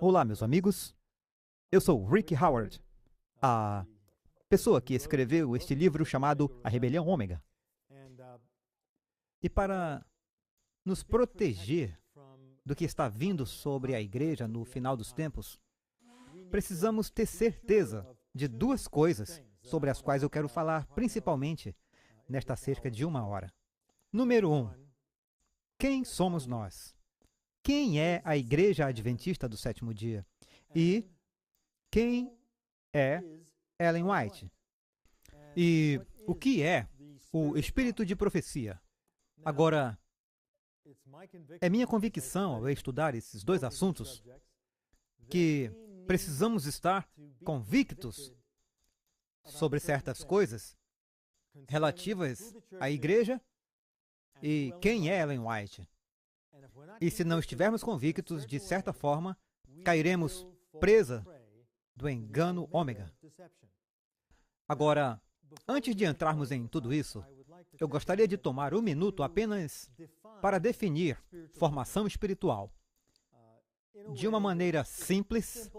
Olá, meus amigos. Eu sou Rick Howard, a pessoa que escreveu este livro chamado A Rebelião Ômega. E para nos proteger do que está vindo sobre a igreja no final dos tempos, precisamos ter certeza de duas coisas sobre as quais eu quero falar principalmente nesta cerca de 1 hora. Número 1, quem somos nós? Quem é a Igreja Adventista do Sétimo Dia? E quem é Ellen White? E o que é o espírito de profecia? Agora, é minha convicção ao estudar esses dois assuntos que precisamos estar convictos sobre certas coisas relativas à igreja e quem é Ellen White. E se não estivermos convictos, de certa forma, cairemos presa do engano ômega. Agora, antes de entrarmos em tudo isso, eu gostaria de tomar 1 minuto apenas para definir formação espiritual. De uma maneira simples,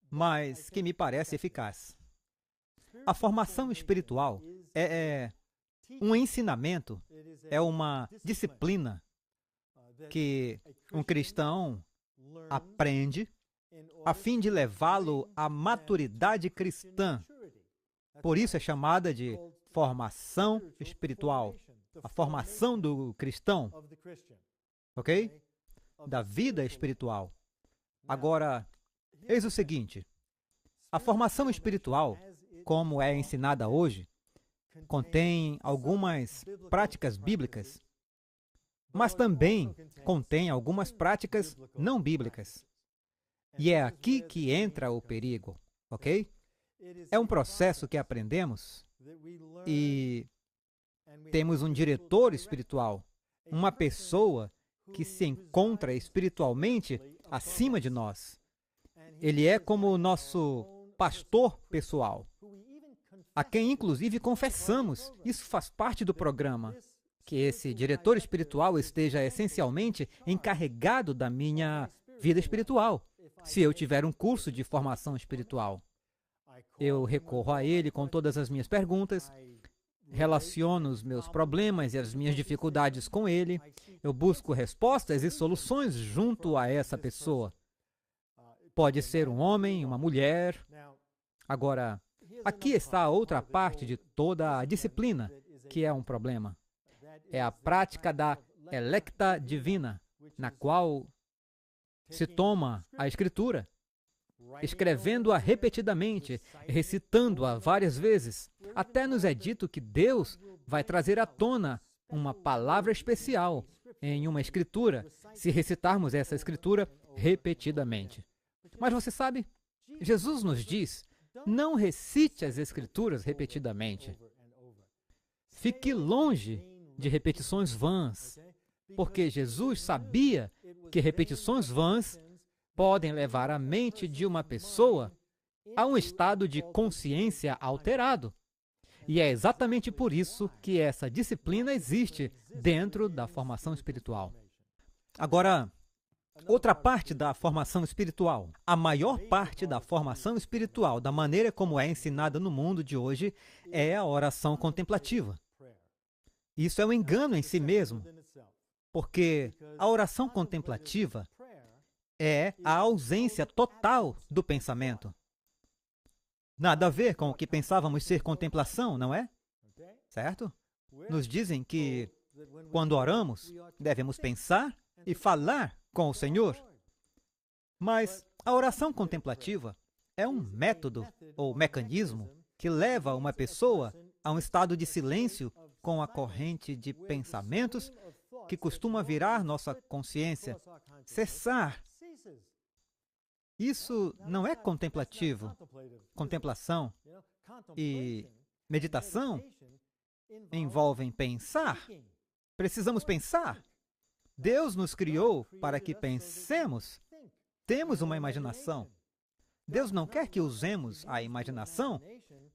mas que me parece eficaz. A formação espiritual é um ensinamento, é uma disciplina que um cristão aprende a fim de levá-lo à maturidade cristã. Por isso é chamada de formação espiritual. A formação do cristão, ok? Da vida espiritual. Agora, eis o seguinte. A formação espiritual, como é ensinada hoje, contém algumas práticas bíblicas, mas também contém algumas práticas não bíblicas. E é aqui que entra o perigo, ok? É um processo que aprendemos e temos um diretor espiritual, uma pessoa que se encontra espiritualmente acima de nós. Ele é como o nosso pastor pessoal, a quem inclusive confessamos. Isso faz parte do programa. Que esse diretor espiritual esteja essencialmente encarregado da minha vida espiritual. Se eu tiver um curso de formação espiritual, eu recorro a ele com todas as minhas perguntas, relaciono os meus problemas e as minhas dificuldades com ele, eu busco respostas e soluções junto a essa pessoa. Pode ser um homem, uma mulher. Agora, aqui está a outra parte de toda a disciplina, que é um problema. É a prática da electa divina, na qual se toma a Escritura, escrevendo-a repetidamente, recitando-a várias vezes. Até nos é dito que Deus vai trazer à tona uma palavra especial em uma Escritura, se recitarmos essa Escritura repetidamente. Mas você sabe, Jesus nos diz, não recite as Escrituras repetidamente. Fique longe de repetições vãs, porque Jesus sabia que repetições vãs podem levar a mente de uma pessoa a um estado de consciência alterado. E é exatamente por isso que essa disciplina existe dentro da formação espiritual. Agora, outra parte da formação espiritual. A maior parte da formação espiritual, da maneira como é ensinada no mundo de hoje, é a oração contemplativa. Isso é um engano em si mesmo, porque a oração contemplativa é a ausência total do pensamento. Nada a ver com o que pensávamos ser contemplação, não é? Certo? Nos dizem que, quando oramos, devemos pensar e falar com o Senhor. Mas a oração contemplativa é um método ou mecanismo que leva uma pessoa a um estado de silêncio com a corrente de pensamentos que costuma virar nossa consciência, cessar. Isso não é contemplativo. Contemplação e meditação envolvem pensar. Precisamos pensar. Deus nos criou para que pensemos. Temos uma imaginação. Deus não quer que usemos a imaginação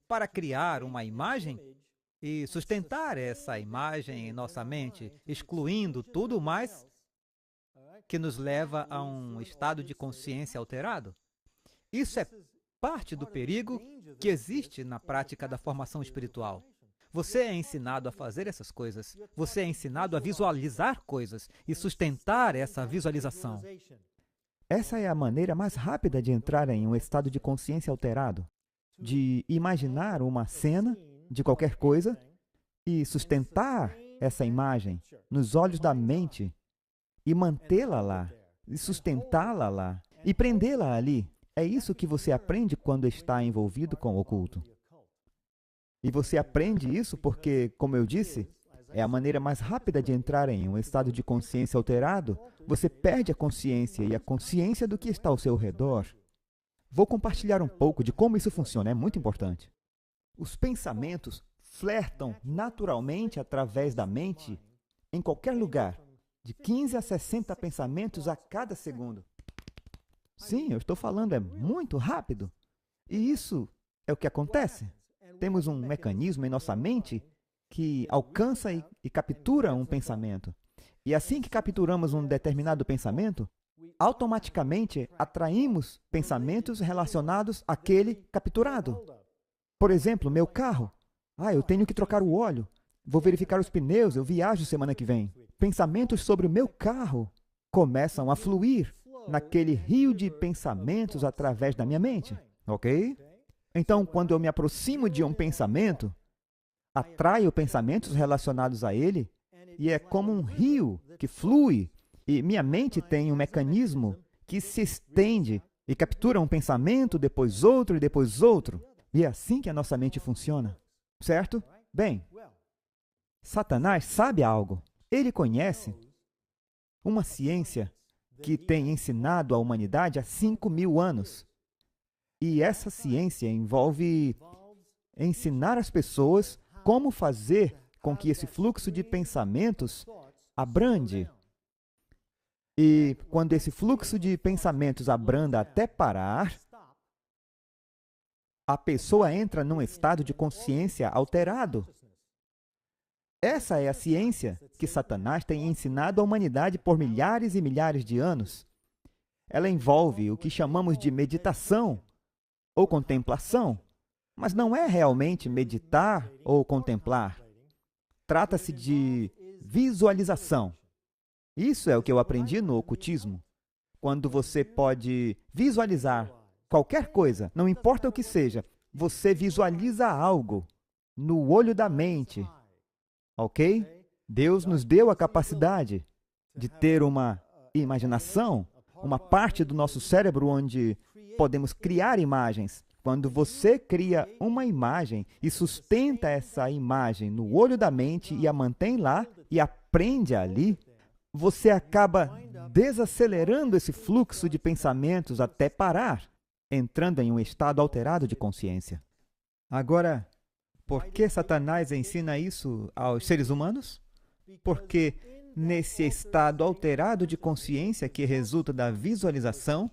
para criar uma imagem e sustentar essa imagem em nossa mente, excluindo tudo mais que nos leva a um estado de consciência alterado? Isso é parte do perigo que existe na prática da formação espiritual. Você é ensinado a fazer essas coisas. Você é ensinado a visualizar coisas e sustentar essa visualização. Essa é a maneira mais rápida de entrar em um estado de consciência alterado, de imaginar uma cena de qualquer coisa e sustentar essa imagem nos olhos da mente e mantê-la lá, e sustentá-la lá, e prendê-la ali. É isso que você aprende quando está envolvido com o oculto. E você aprende isso porque, como eu disse, é a maneira mais rápida de entrar em um estado de consciência alterado. Você perde a consciência e a consciência do que está ao seu redor. Vou compartilhar um pouco de como isso funciona, é muito importante. Os pensamentos flertam naturalmente através da mente em qualquer lugar, de 15 a 60 pensamentos a cada segundo. Sim, eu estou falando, é muito rápido. E isso é o que acontece. Temos um mecanismo em nossa mente que alcança e captura um pensamento. E assim que capturamos um determinado pensamento, automaticamente atraímos pensamentos relacionados àquele capturado. Por exemplo, meu carro. Eu tenho que trocar o óleo. Vou verificar os pneus, eu viajo semana que vem. Pensamentos sobre o meu carro começam a fluir naquele rio de pensamentos através da minha mente, ok? Então, quando eu me aproximo de um pensamento, atraio pensamentos relacionados a ele, e é como um rio que flui, e minha mente tem um mecanismo que se estende e captura um pensamento, depois outro e depois outro. E é assim que a nossa mente funciona, certo? Bem, Satanás sabe algo. Ele conhece uma ciência que tem ensinado à humanidade há 5.000 anos. E essa ciência envolve ensinar as pessoas como fazer com que esse fluxo de pensamentos abrande. E quando esse fluxo de pensamentos abranda até parar, a pessoa entra num estado de consciência alterado. Essa é a ciência que Satanás tem ensinado à humanidade por milhares e milhares de anos. Ela envolve o que chamamos de meditação ou contemplação, mas não é realmente meditar ou contemplar. Trata-se de visualização. Isso é o que eu aprendi no ocultismo. Quando você pode visualizar qualquer coisa, não importa o que seja, você visualiza algo no olho da mente. Ok? Deus nos deu a capacidade de ter uma imaginação, uma parte do nosso cérebro onde podemos criar imagens. Quando você cria uma imagem e sustenta essa imagem no olho da mente e a mantém lá e aprende ali, você acaba desacelerando esse fluxo de pensamentos até parar, entrando em um estado alterado de consciência. Agora, por que Satanás ensina isso aos seres humanos? Porque nesse estado alterado de consciência que resulta da visualização,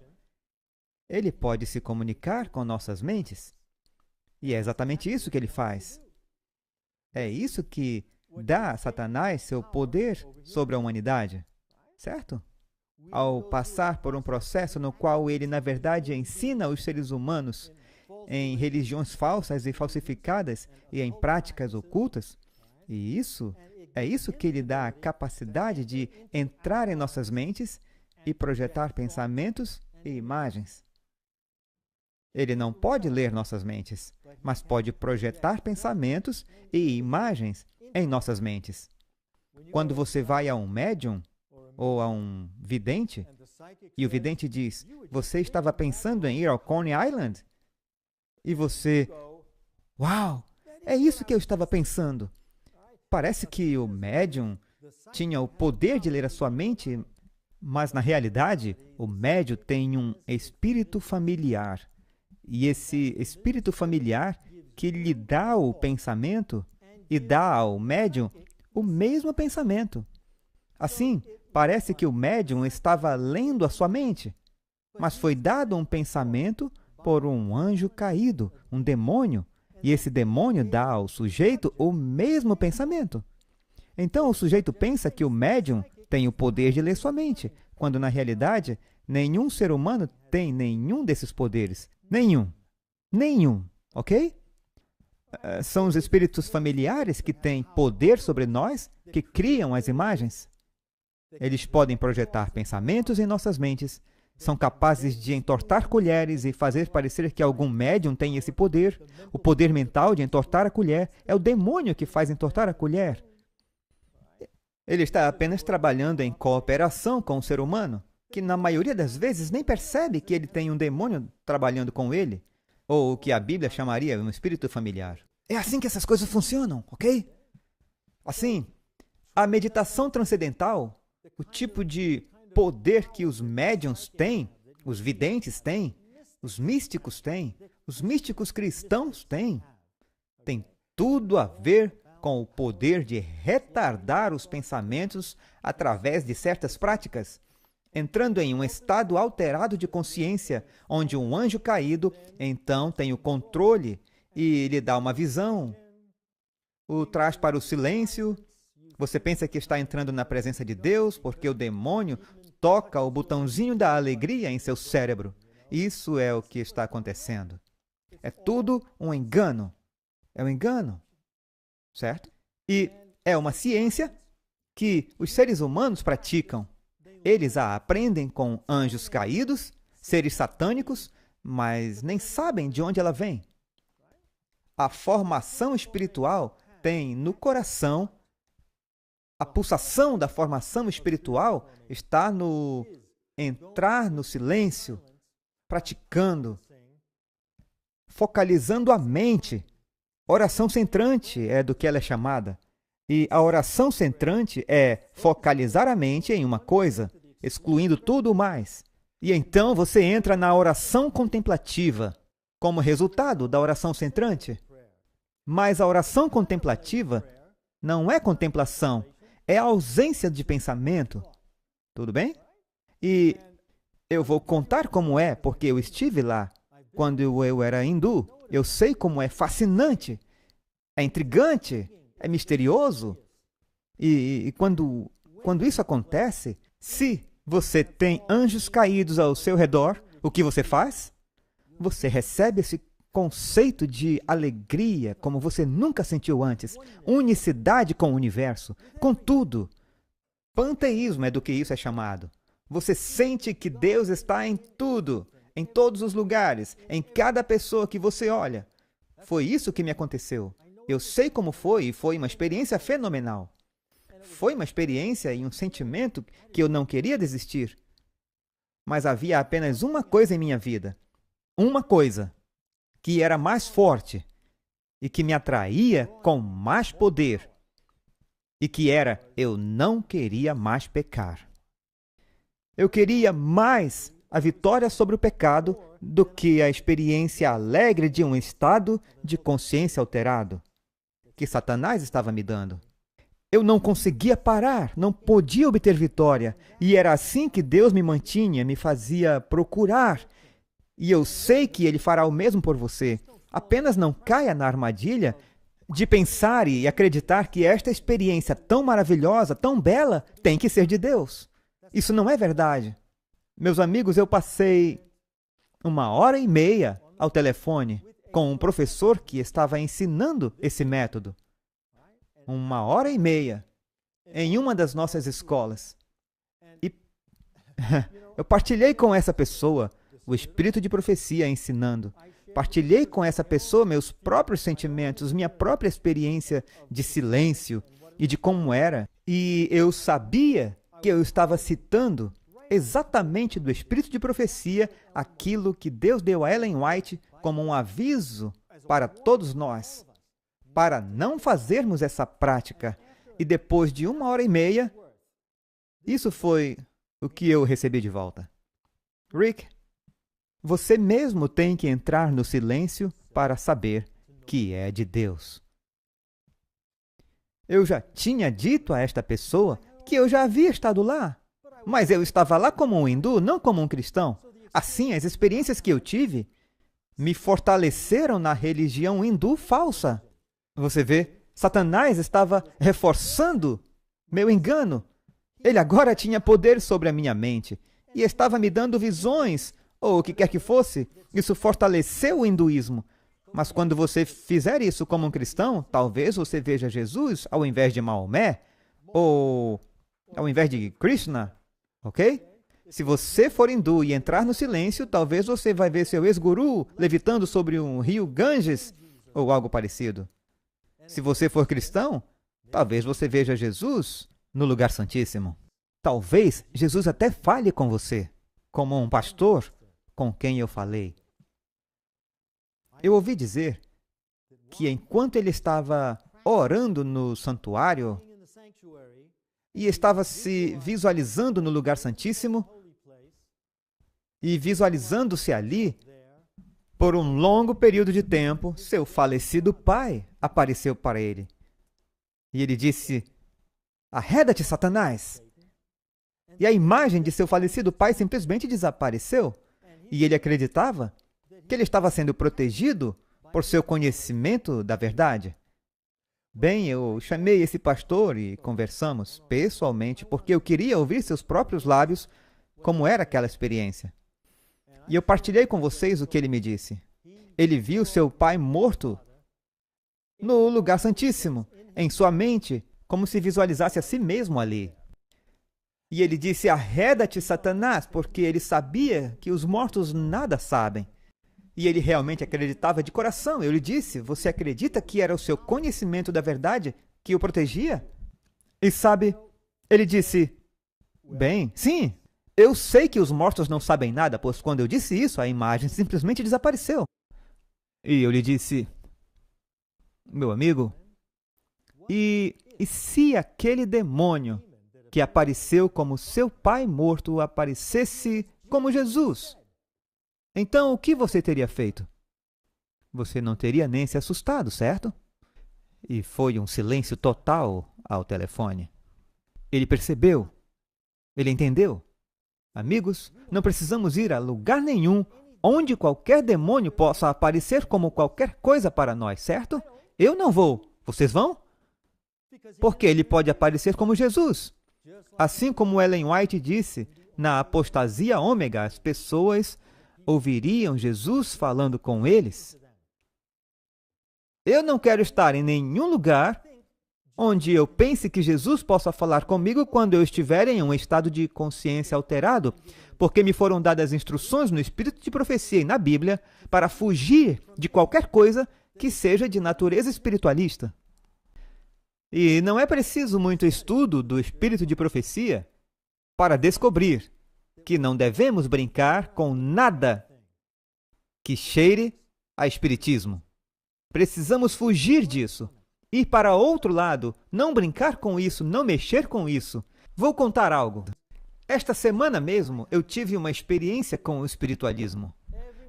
ele pode se comunicar com nossas mentes. E é exatamente isso que ele faz. É isso que dá a Satanás seu poder sobre a humanidade, certo? Ao passar por um processo no qual ele, na verdade, ensina os seres humanos em religiões falsas e falsificadas e em práticas ocultas, e é isso que lhe dá a capacidade de entrar em nossas mentes e projetar pensamentos e imagens. Ele não pode ler nossas mentes, mas pode projetar pensamentos e imagens em nossas mentes. Quando você vai a um médium ou a um vidente, e o vidente diz, você estava pensando em ir ao Coney Island? E você, uau, é isso que eu estava pensando. Parece que o médium tinha o poder de ler a sua mente, mas na realidade, o médium tem um espírito familiar. E esse espírito familiar que lhe dá o pensamento e dá ao médium o mesmo pensamento. Assim, parece que o médium estava lendo a sua mente, mas foi dado um pensamento por um anjo caído, um demônio, e esse demônio dá ao sujeito o mesmo pensamento. Então, o sujeito pensa que o médium tem o poder de ler sua mente, quando na realidade nenhum ser humano tem nenhum desses poderes. Nenhum. Nenhum. Ok? São os espíritos familiares que têm poder sobre nós, que criam as imagens. Eles podem projetar pensamentos em nossas mentes, são capazes de entortar colheres e fazer parecer que algum médium tem esse poder. O poder mental de entortar a colher é o demônio que faz entortar a colher. Ele está apenas trabalhando em cooperação com o ser humano, que na maioria das vezes nem percebe que ele tem um demônio trabalhando com ele, ou o que a Bíblia chamaria um espírito familiar. É assim que essas coisas funcionam, ok? Assim, a meditação transcendental, o tipo de poder que os médiuns têm, os videntes têm, os místicos têm, os místicos cristãos têm, tem tudo a ver com o poder de retardar os pensamentos através de certas práticas, entrando em um estado alterado de consciência, onde um anjo caído então tem o controle e lhe dá uma visão, o traz para o silêncio. Você pensa que está entrando na presença de Deus porque o demônio toca o botãozinho da alegria em seu cérebro. Isso é o que está acontecendo. É tudo um engano. É um engano. Certo? E é uma ciência que os seres humanos praticam. Eles a aprendem com anjos caídos, seres satânicos, mas nem sabem de onde ela vem. A formação espiritual tem no coração, a pulsação da formação espiritual está no entrar no silêncio, praticando, focalizando a mente. Oração centrante é do que ela é chamada. E a oração centrante é focalizar a mente em uma coisa, excluindo tudo o mais. E então você entra na oração contemplativa, como resultado da oração centrante. Mas a oração contemplativa não é contemplação, é a ausência de pensamento. Tudo bem? E eu vou contar como é, porque eu estive lá quando eu era hindu. Eu sei como é fascinante, é intrigante, é misterioso. E quando isso acontece, se você tem anjos caídos ao seu redor, o que você faz? Você recebe esse conceito de alegria como você nunca sentiu antes, unicidade com o universo, com tudo. Panteísmo é do que isso é chamado. Você sente que Deus está em tudo, em todos os lugares, em cada pessoa que você olha. Foi isso que me aconteceu. Eu sei como foi e foi uma experiência fenomenal. Foi uma experiência e um sentimento que eu não queria desistir. Mas havia apenas uma coisa em minha vida. Uma coisa que era mais forte e que me atraía com mais poder. E que era, eu não queria mais pecar. Eu queria mais a vitória sobre o pecado do que a experiência alegre de um estado de consciência alterado que Satanás estava me dando. Eu não conseguia parar, não podia obter vitória, e era assim que Deus me mantinha, me fazia procurar. E eu sei que Ele fará o mesmo por você. Apenas não caia na armadilha de pensar e acreditar que esta experiência tão maravilhosa, tão bela, tem que ser de Deus. Isso não é verdade. Meus amigos, eu passei 1h30 ao telefone com um professor que estava ensinando esse método. 1h30 em uma das nossas escolas. E eu partilhei com essa pessoa o espírito de profecia ensinando. Partilhei com essa pessoa meus próprios sentimentos, minha própria experiência de silêncio e de como era. E eu sabia que eu estava citando exatamente do espírito de profecia aquilo que Deus deu a Ellen White como um aviso para todos nós, para não fazermos essa prática. E depois de 1h30, isso foi o que eu recebi de volta. Rick, você mesmo tem que entrar no silêncio para saber que é de Deus. Eu já tinha dito a esta pessoa que eu já havia estado lá, mas eu estava lá como um hindu, não como um cristão. Assim, as experiências que eu tive me fortaleceram na religião hindu falsa. Você vê, Satanás estava reforçando meu engano. Ele agora tinha poder sobre a minha mente e estava me dando visões, ou o que quer que fosse. Isso fortaleceu o hinduísmo. Mas quando você fizer isso como um cristão, talvez você veja Jesus ao invés de Maomé, ou ao invés de Krishna, ok? Se você for hindu e entrar no silêncio, talvez você vai ver seu ex-guru levitando sobre um rio Ganges, ou algo parecido. Se você for cristão, talvez você veja Jesus no lugar santíssimo. Talvez Jesus até fale com você, como um pastor com quem eu falei. Eu ouvi dizer que enquanto ele estava orando no santuário e estava se visualizando no lugar santíssimo e visualizando-se ali, por um longo período de tempo, seu falecido pai apareceu para ele. E ele disse: "Arreda-te, Satanás!" E a imagem de seu falecido pai simplesmente desapareceu. E ele acreditava que ele estava sendo protegido por seu conhecimento da verdade. Bem, eu chamei esse pastor e conversamos pessoalmente, porque eu queria ouvir seus próprios lábios como era aquela experiência. E eu partilhei com vocês o que ele me disse. Ele viu seu pai morto no lugar santíssimo, em sua mente, como se visualizasse a si mesmo ali. E ele disse: "Arreda-te, Satanás", porque ele sabia que os mortos nada sabem. E ele realmente acreditava de coração. Eu lhe disse: "Você acredita que era o seu conhecimento da verdade que o protegia?" E sabe, ele disse: "Bem, sim, eu sei que os mortos não sabem nada, pois quando eu disse isso, a imagem simplesmente desapareceu." E eu lhe disse: "Meu amigo, e se aquele demônio que apareceu como seu pai morto aparecesse como Jesus? Então, o que você teria feito?" Você não teria nem se assustado, certo? E foi um silêncio total ao telefone. Ele percebeu. Ele entendeu. Amigos, não precisamos ir a lugar nenhum onde qualquer demônio possa aparecer como qualquer coisa para nós, certo? Eu não vou. Vocês vão? Porque ele pode aparecer como Jesus. Assim como Ellen White disse, na apostasia ômega, as pessoas ouviriam Jesus falando com eles. Eu não quero estar em nenhum lugar onde eu pense que Jesus possa falar comigo quando eu estiver em um estado de consciência alterado, porque me foram dadas instruções no Espírito de Profecia e na Bíblia para fugir de qualquer coisa que seja de natureza espiritualista. E não é preciso muito estudo do Espírito de Profecia para descobrir que não devemos brincar com nada que cheire a espiritismo. Precisamos fugir disso. Ir para outro lado, não brincar com isso, não mexer com isso. Vou contar algo. Esta semana mesmo, eu tive uma experiência com o espiritualismo.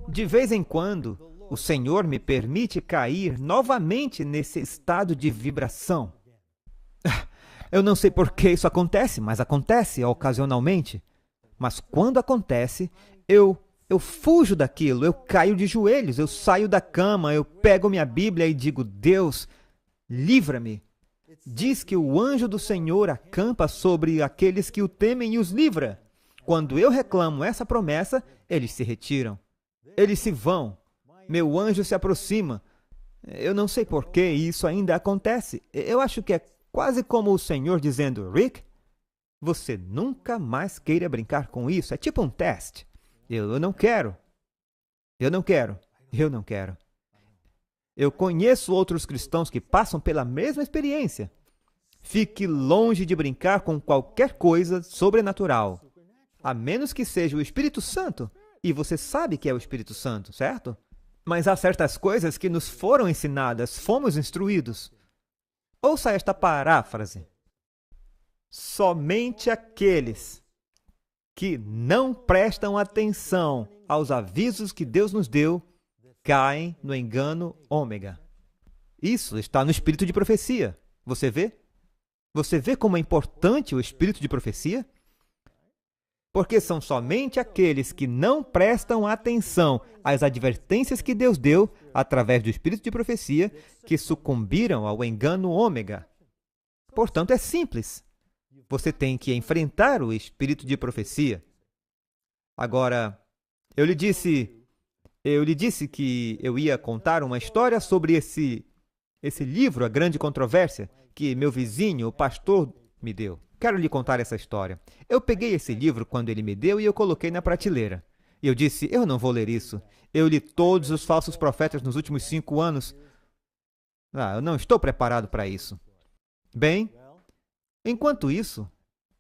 De vez em quando, o Senhor me permite cair novamente nesse estado de vibração. Eu não sei por que isso acontece, mas acontece ocasionalmente. Mas quando acontece, eu fujo daquilo, eu caio de joelhos, eu saio da cama, eu pego minha Bíblia e digo: "Deus, livra-me." Diz que o anjo do Senhor acampa sobre aqueles que o temem e os livra. Quando eu reclamo essa promessa, eles se retiram. Eles se vão. Meu anjo se aproxima. Eu não sei por que isso ainda acontece. Eu acho que é quase como o Senhor dizendo: "Rick, você nunca mais queira brincar com isso. É tipo um teste. Eu não quero. Eu não quero. Eu não quero." Eu conheço outros cristãos que passam pela mesma experiência. Fique longe de brincar com qualquer coisa sobrenatural, a menos que seja o Espírito Santo. E você sabe que é o Espírito Santo, certo? Mas há certas coisas que nos foram ensinadas, fomos instruídos. Ouça esta paráfrase: somente aqueles que não prestam atenção aos avisos que Deus nos deu caem no engano ômega. Isso está no Espírito de Profecia. Você vê? Você vê como é importante o Espírito de Profecia? Porque são somente aqueles que não prestam atenção às advertências que Deus deu através do Espírito de Profecia que sucumbiram ao engano ômega. Portanto, é simples. Você tem que enfrentar o espírito de profecia. Agora, eu lhe disse que eu ia contar uma história sobre esse livro, A Grande Controvérsia, que meu vizinho, o pastor, me deu. Quero lhe contar essa história. Eu peguei esse livro quando ele me deu e eu coloquei na prateleira. E eu disse, eu não vou ler isso. Eu li todos os falsos profetas nos últimos 5 anos. Eu não estou preparado para isso. Bem, enquanto isso,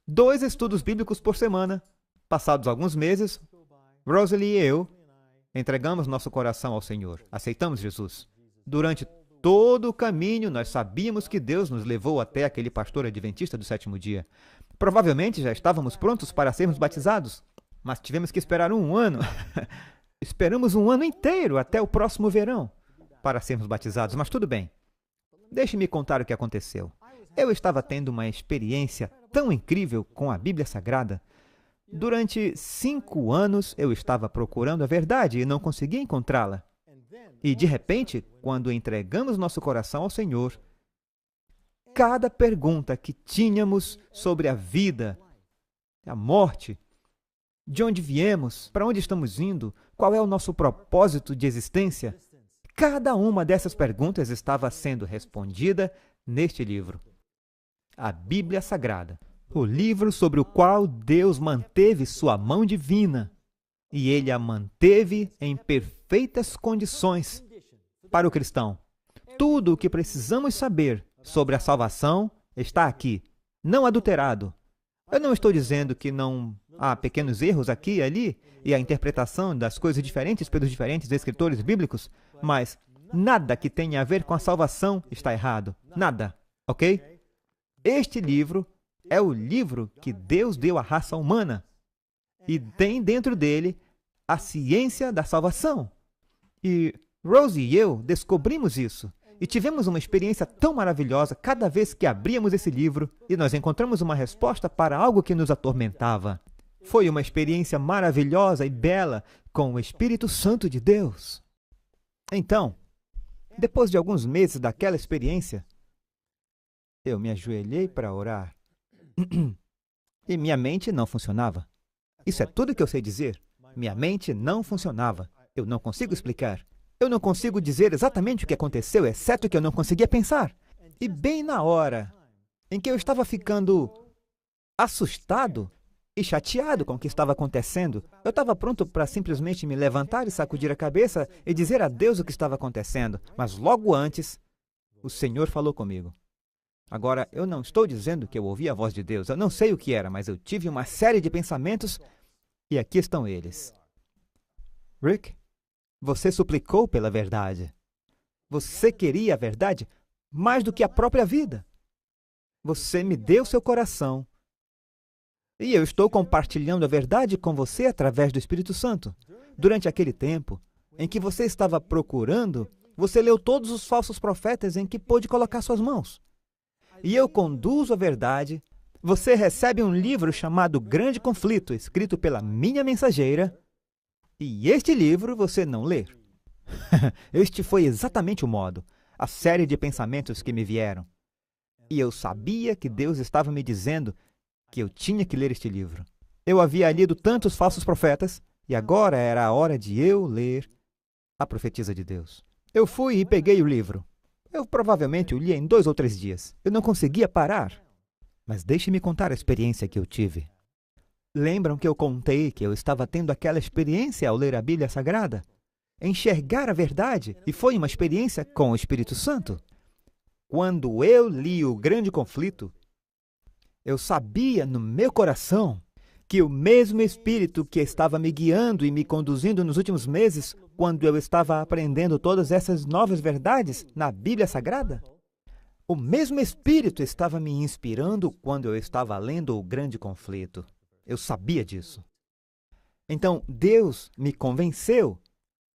2 estudos bíblicos por semana. Passados alguns meses, Rosalie e eu entregamos nosso coração ao Senhor. Aceitamos Jesus. Durante todo o caminho, nós sabíamos que Deus nos levou até aquele pastor adventista do 7º dia. Provavelmente já estávamos prontos para sermos batizados, mas tivemos que esperar 1 ano. Esperamos 1 ano inteiro até o próximo verão para sermos batizados, mas tudo bem. Deixe-me contar o que aconteceu. Eu estava tendo uma experiência tão incrível com a Bíblia Sagrada. Durante 5 anos, eu estava procurando a verdade e não conseguia encontrá-la. E, de repente, quando entregamos nosso coração ao Senhor, cada pergunta que tínhamos sobre a vida, a morte, de onde viemos, para onde estamos indo, qual é o nosso propósito de existência, cada uma dessas perguntas estava sendo respondida neste livro. A Bíblia Sagrada. O livro sobre o qual Deus manteve sua mão divina. E Ele a manteve em perfeitas condições para o cristão. Tudo o que precisamos saber sobre a salvação está aqui, não adulterado. Eu não estou dizendo que não há pequenos erros aqui e ali, e a interpretação das coisas diferentes pelos diferentes escritores bíblicos, mas nada que tenha a ver com a salvação está errado. Nada, ok? Este livro é o livro que Deus deu à raça humana e tem dentro dele a ciência da salvação. E Rose e eu descobrimos isso e tivemos uma experiência tão maravilhosa cada vez que abríamos esse livro e nós encontramos uma resposta para algo que nos atormentava. Foi uma experiência maravilhosa e bela com o Espírito Santo de Deus. Então, depois de alguns meses daquela experiência, eu me ajoelhei para orar e minha mente não funcionava. Isso é tudo que eu sei dizer. Minha mente não funcionava. Eu não consigo explicar. Eu não consigo dizer exatamente o que aconteceu, exceto que eu não conseguia pensar. E bem na hora em que eu estava ficando assustado e chateado com o que estava acontecendo, eu estava pronto para simplesmente me levantar e sacudir a cabeça e dizer a Deus o que estava acontecendo. Mas logo antes, o Senhor falou comigo. Agora, eu não estou dizendo que eu ouvi a voz de Deus. Eu não sei o que era, mas eu tive uma série de pensamentos e aqui estão eles. Rick, você suplicou pela verdade. Você queria a verdade mais do que a própria vida. Você me deu seu coração. E eu estou compartilhando a verdade com você através do Espírito Santo. Durante aquele tempo em que você estava procurando, você leu todos os falsos profetas em que pôde colocar suas mãos. E eu conduzo a verdade. Você recebe um livro chamado Grande Conflito, escrito pela minha mensageira, e este livro você não lê. Este foi exatamente o modo, a série de pensamentos que me vieram. E eu sabia que Deus estava me dizendo que eu tinha que ler este livro. Eu havia lido tantos falsos profetas, e agora era a hora de eu ler a profetisa de Deus. Eu fui e peguei o livro. Eu provavelmente o li em 2 ou 3 dias. Eu não conseguia parar. Mas deixe-me contar a experiência que eu tive. Lembram que eu contei que eu estava tendo aquela experiência ao ler a Bíblia Sagrada? Enxergar a verdade, e foi uma experiência com o Espírito Santo. Quando eu li o Grande Conflito, eu sabia no meu coração que o mesmo Espírito que estava me guiando e me conduzindo nos últimos meses, quando eu estava aprendendo todas essas novas verdades na Bíblia Sagrada, o mesmo Espírito estava me inspirando quando eu estava lendo o Grande Conflito. Eu sabia disso. Então, Deus me convenceu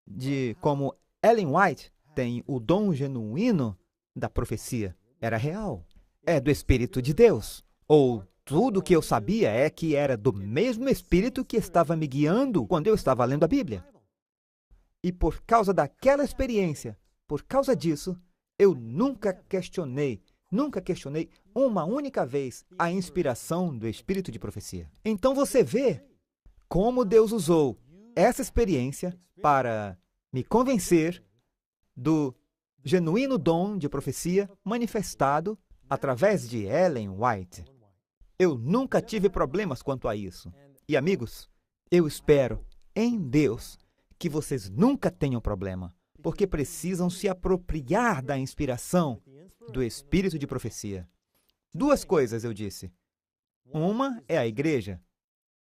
de como Ellen White tem o dom genuíno da profecia. Era real. É do Espírito de Deus. Ou tudo o que eu sabia é que era do mesmo Espírito que estava me guiando quando eu estava lendo a Bíblia. E por causa daquela experiência, por causa disso, eu nunca questionei Nunca questionei uma única vez a inspiração do espírito de profecia. Então você vê como Deus usou essa experiência para me convencer do genuíno dom de profecia manifestado através de Ellen White. Eu nunca tive problemas quanto a isso. E amigos, eu espero em Deus que vocês nunca tenham problema, porque precisam se apropriar da inspiração do espírito de profecia. Duas coisas eu disse. Uma é a igreja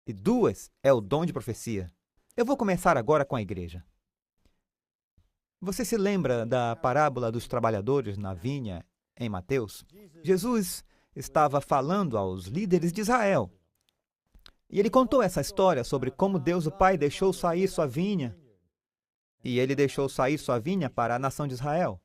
e duas é o dom de profecia. Eu vou começar agora com a igreja. Você se lembra da parábola dos trabalhadores na vinha em Mateus? Jesus estava falando aos líderes de Israel. E ele contou essa história sobre como Deus o Pai deixou sair sua vinha. E ele deixou sair sua vinha para a nação de Israel.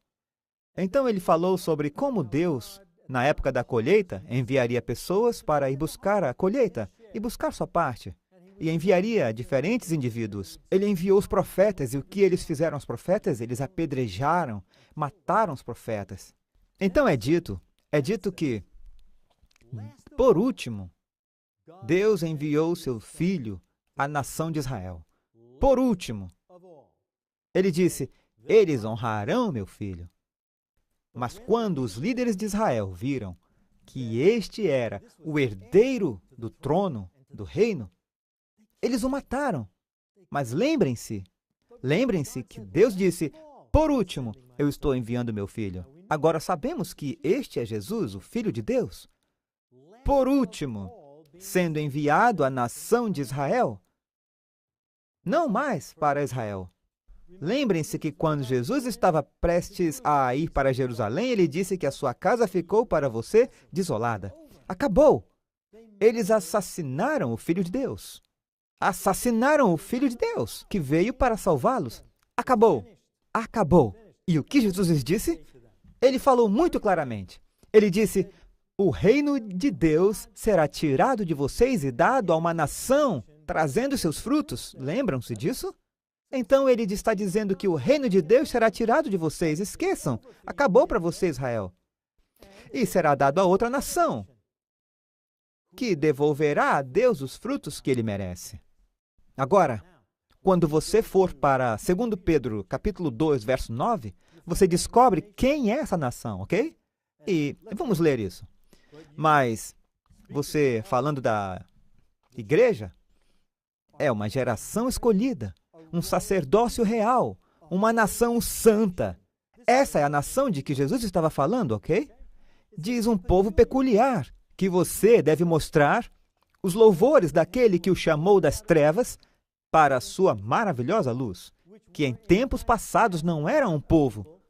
Então ele falou sobre como Deus, na época da colheita, enviaria pessoas para ir buscar a colheita e buscar sua parte. E enviaria diferentes indivíduos. Ele enviou os profetas, e o que eles fizeram aos profetas? Eles apedrejaram, mataram os profetas. Então é dito que, por último, Deus enviou seu Filho à nação de Israel. Por último, ele disse, eles honrarão meu Filho. Mas quando os líderes de Israel viram que este era o herdeiro do trono, do reino, eles o mataram. Mas lembrem-se que Deus disse, por último, eu estou enviando meu Filho. Agora sabemos que este é Jesus, o Filho de Deus. Por último, sendo enviado à nação de Israel, não mais para Israel. Lembrem-se que quando Jesus estava prestes a ir para Jerusalém, ele disse que a sua casa ficou para você desolada. Acabou. Eles assassinaram o Filho de Deus. Assassinaram o Filho de Deus, que veio para salvá-los. Acabou. Acabou. E o que Jesus lhes disse? Ele falou muito claramente. Ele disse, o reino de Deus será tirado de vocês e dado a uma nação, trazendo seus frutos. Lembram-se disso? Então ele está dizendo que o reino de Deus será tirado de vocês. Esqueçam. Acabou para você, Israel. E será dado a outra nação, que devolverá a Deus os frutos que ele merece. Agora, quando você for para 2 Pedro, capítulo 2, verso 9, você descobre quem é essa nação, ok? E vamos ler isso. Mas você, falando da igreja, é uma geração escolhida, um sacerdócio real, uma nação santa. Essa é a nação de que Jesus estava falando, ok? Diz um povo peculiar, que você deve mostrar os louvores daquele que o chamou das trevas para a sua maravilhosa luz, que em tempos passados não eram um povo,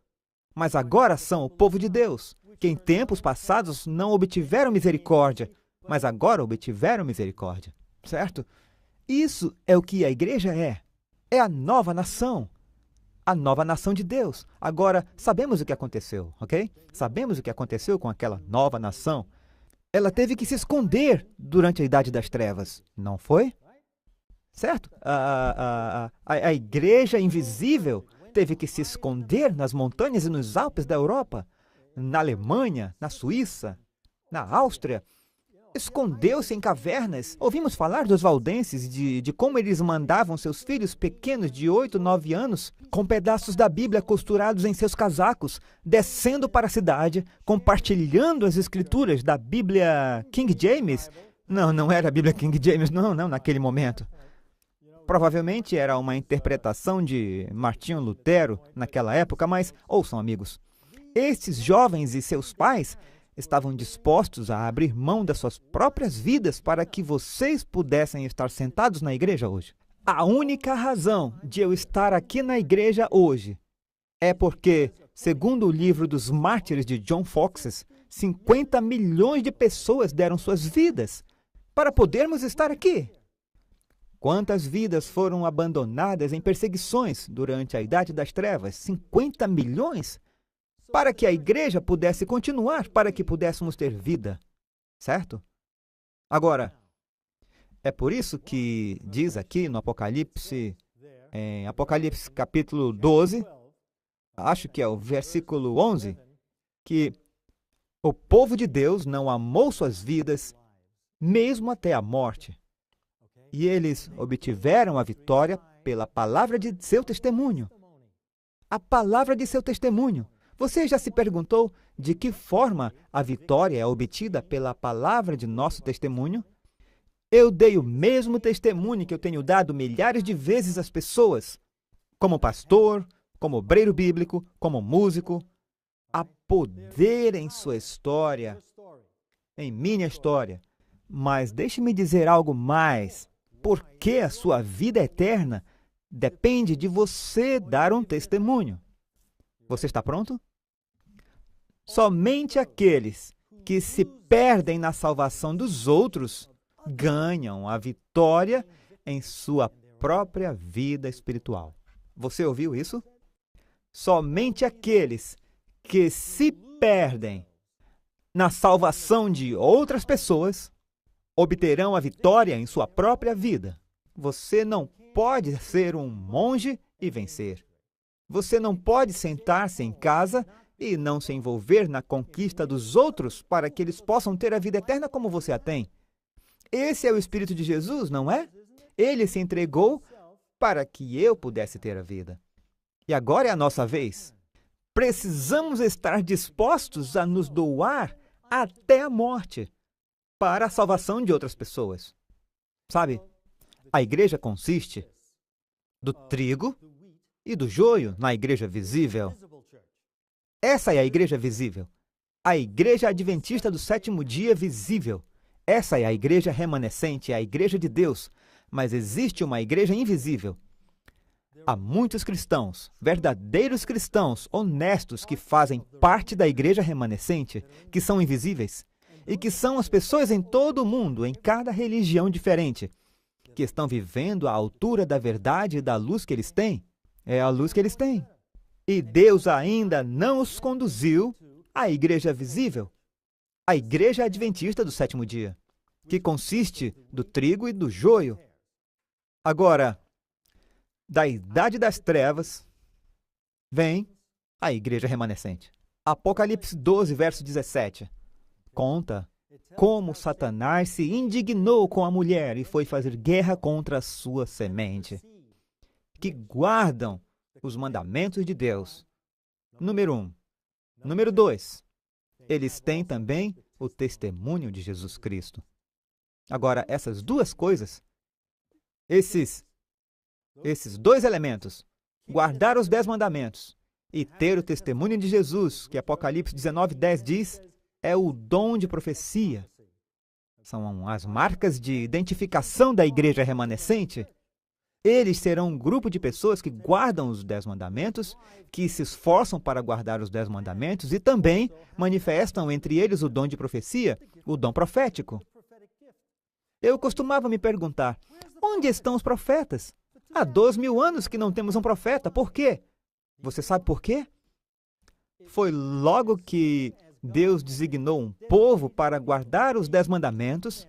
mas agora são o povo de Deus, que em tempos passados não obtiveram misericórdia, mas agora obtiveram misericórdia, certo? Isso é o que a igreja é. É a nova nação de Deus. Agora, sabemos o que aconteceu, ok? Sabemos o que aconteceu com aquela nova nação. Ela teve que se esconder durante a Idade das Trevas, não foi? Certo? A igreja invisível teve que se esconder nas montanhas e nos Alpes da Europa, na Alemanha, na Suíça, na Áustria. Escondeu-se em cavernas. Ouvimos falar dos valdenses, de como eles mandavam seus filhos pequenos de 8, 9 anos, com pedaços da Bíblia costurados em seus casacos, descendo para a cidade, compartilhando as escrituras da Bíblia King James. Não era a Bíblia King James, não, naquele momento. Provavelmente era uma interpretação de Martinho Lutero naquela época, mas ouçam, amigos, estes jovens e seus pais estavam dispostos a abrir mão das suas próprias vidas para que vocês pudessem estar sentados na igreja hoje. A única razão de eu estar aqui na igreja hoje é porque, segundo o livro dos mártires de John Foxe, 50 milhões de pessoas deram suas vidas para podermos estar aqui. Quantas vidas foram abandonadas em perseguições durante a Idade das Trevas? 50 milhões? Para que a igreja pudesse continuar, para que pudéssemos ter vida, certo? Agora, é por isso que diz aqui no Apocalipse, em Apocalipse capítulo 12, acho que é o versículo 11, que O povo de Deus não amou suas vidas, mesmo até a morte. E eles obtiveram a vitória pela palavra de seu testemunho. A palavra de seu testemunho. Você já se perguntou de que forma a vitória é obtida pela palavra de nosso testemunho? Eu dei o mesmo testemunho que eu tenho dado milhares de vezes às pessoas, como pastor, como obreiro bíblico, como músico. Há poder em sua história, em minha história. Mas deixe-me dizer algo mais. Porque a sua vida eterna depende de você dar um testemunho. Você está pronto? Somente aqueles que se perdem na salvação dos outros ganham a vitória em sua própria vida espiritual. Você ouviu isso? Somente aqueles que se perdem na salvação de outras pessoas obterão a vitória em sua própria vida. Você não pode ser um monge e vencer. Você não pode sentar-se em casa e não se envolver na conquista dos outros para que eles possam ter a vida eterna como você a tem. Esse é o Espírito de Jesus, não é? Ele se entregou para que eu pudesse ter a vida. E agora é a nossa vez. Precisamos estar dispostos a nos doar até a morte para a salvação de outras pessoas. Sabe, a igreja consiste do trigo e do joio na igreja visível. Essa é a igreja visível. A igreja adventista do sétimo dia visível. Essa é a igreja remanescente, a igreja de Deus. Mas existe uma igreja invisível. Há muitos cristãos, verdadeiros cristãos, honestos, que fazem parte da igreja remanescente, que são invisíveis, e que são as pessoas em todo o mundo, em cada religião diferente, que estão vivendo à altura da verdade e da luz que eles têm. É a luz que eles têm. E Deus ainda não os conduziu à igreja visível, a igreja adventista do sétimo dia, que consiste do trigo e do joio. Agora, da idade das trevas, vem a igreja remanescente. Apocalipse 12, verso 17, conta como Satanás se indignou com a mulher e foi fazer guerra contra a sua semente, que guardam os mandamentos de Deus. Número 1. Número 2. Eles têm também o testemunho de Jesus Cristo. Agora, essas duas coisas, esses dois elementos, guardar os 10 mandamentos e ter o testemunho de Jesus, que Apocalipse 19:10 diz, é o dom de profecia. São as marcas de identificação da igreja remanescente. Eles serão um grupo de pessoas que guardam os 10 mandamentos, que se esforçam para guardar os 10 mandamentos e também manifestam entre eles o dom de profecia, o dom profético. Eu costumava me perguntar, onde estão os profetas? Há 2000 anos que não temos um profeta. Por quê? Você sabe por quê? Foi logo que Deus designou um povo para guardar os 10 mandamentos,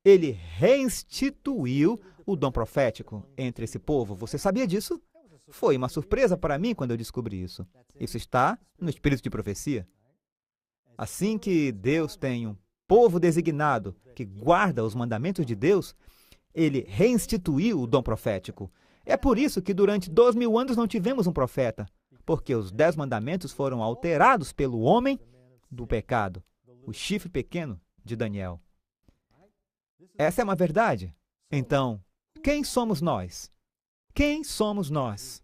ele reinstituiu o dom profético entre esse povo. Você sabia disso? Foi uma surpresa para mim quando eu descobri isso. Isso está no espírito de profecia. Assim que Deus tem um povo designado que guarda os mandamentos de Deus, ele reinstituiu o dom profético. É por isso que durante 2000 anos não tivemos um profeta, porque os 10 mandamentos foram alterados pelo homem do pecado, o chifre pequeno de Daniel. Essa é uma verdade. Então, quem somos nós? Quem somos nós?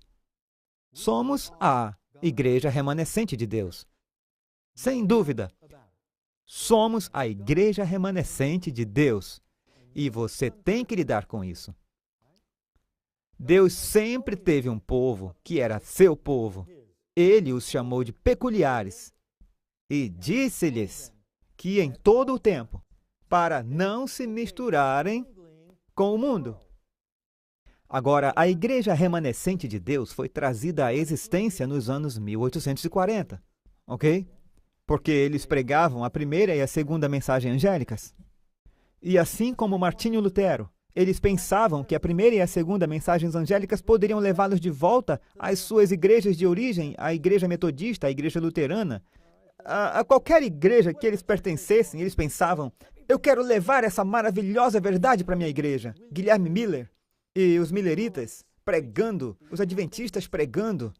Somos a igreja remanescente de Deus. Sem dúvida, somos a igreja remanescente de Deus. E você tem que lidar com isso. Deus sempre teve um povo que era seu povo. Ele os chamou de peculiares e disse-lhes que em todo o tempo, para não se misturarem com o mundo. Agora, a igreja remanescente de Deus foi trazida à existência nos anos 1840, ok? Porque eles pregavam a primeira e a segunda mensagem angélicas. E assim como Martinho Lutero, eles pensavam que a primeira e a segunda mensagens angélicas poderiam levá-los de volta às suas igrejas de origem, a igreja metodista, a igreja luterana, a qualquer igreja que eles pertencessem, eles pensavam: eu quero levar essa maravilhosa verdade para minha igreja. Guilherme Miller e os milleritas pregando, os adventistas pregando.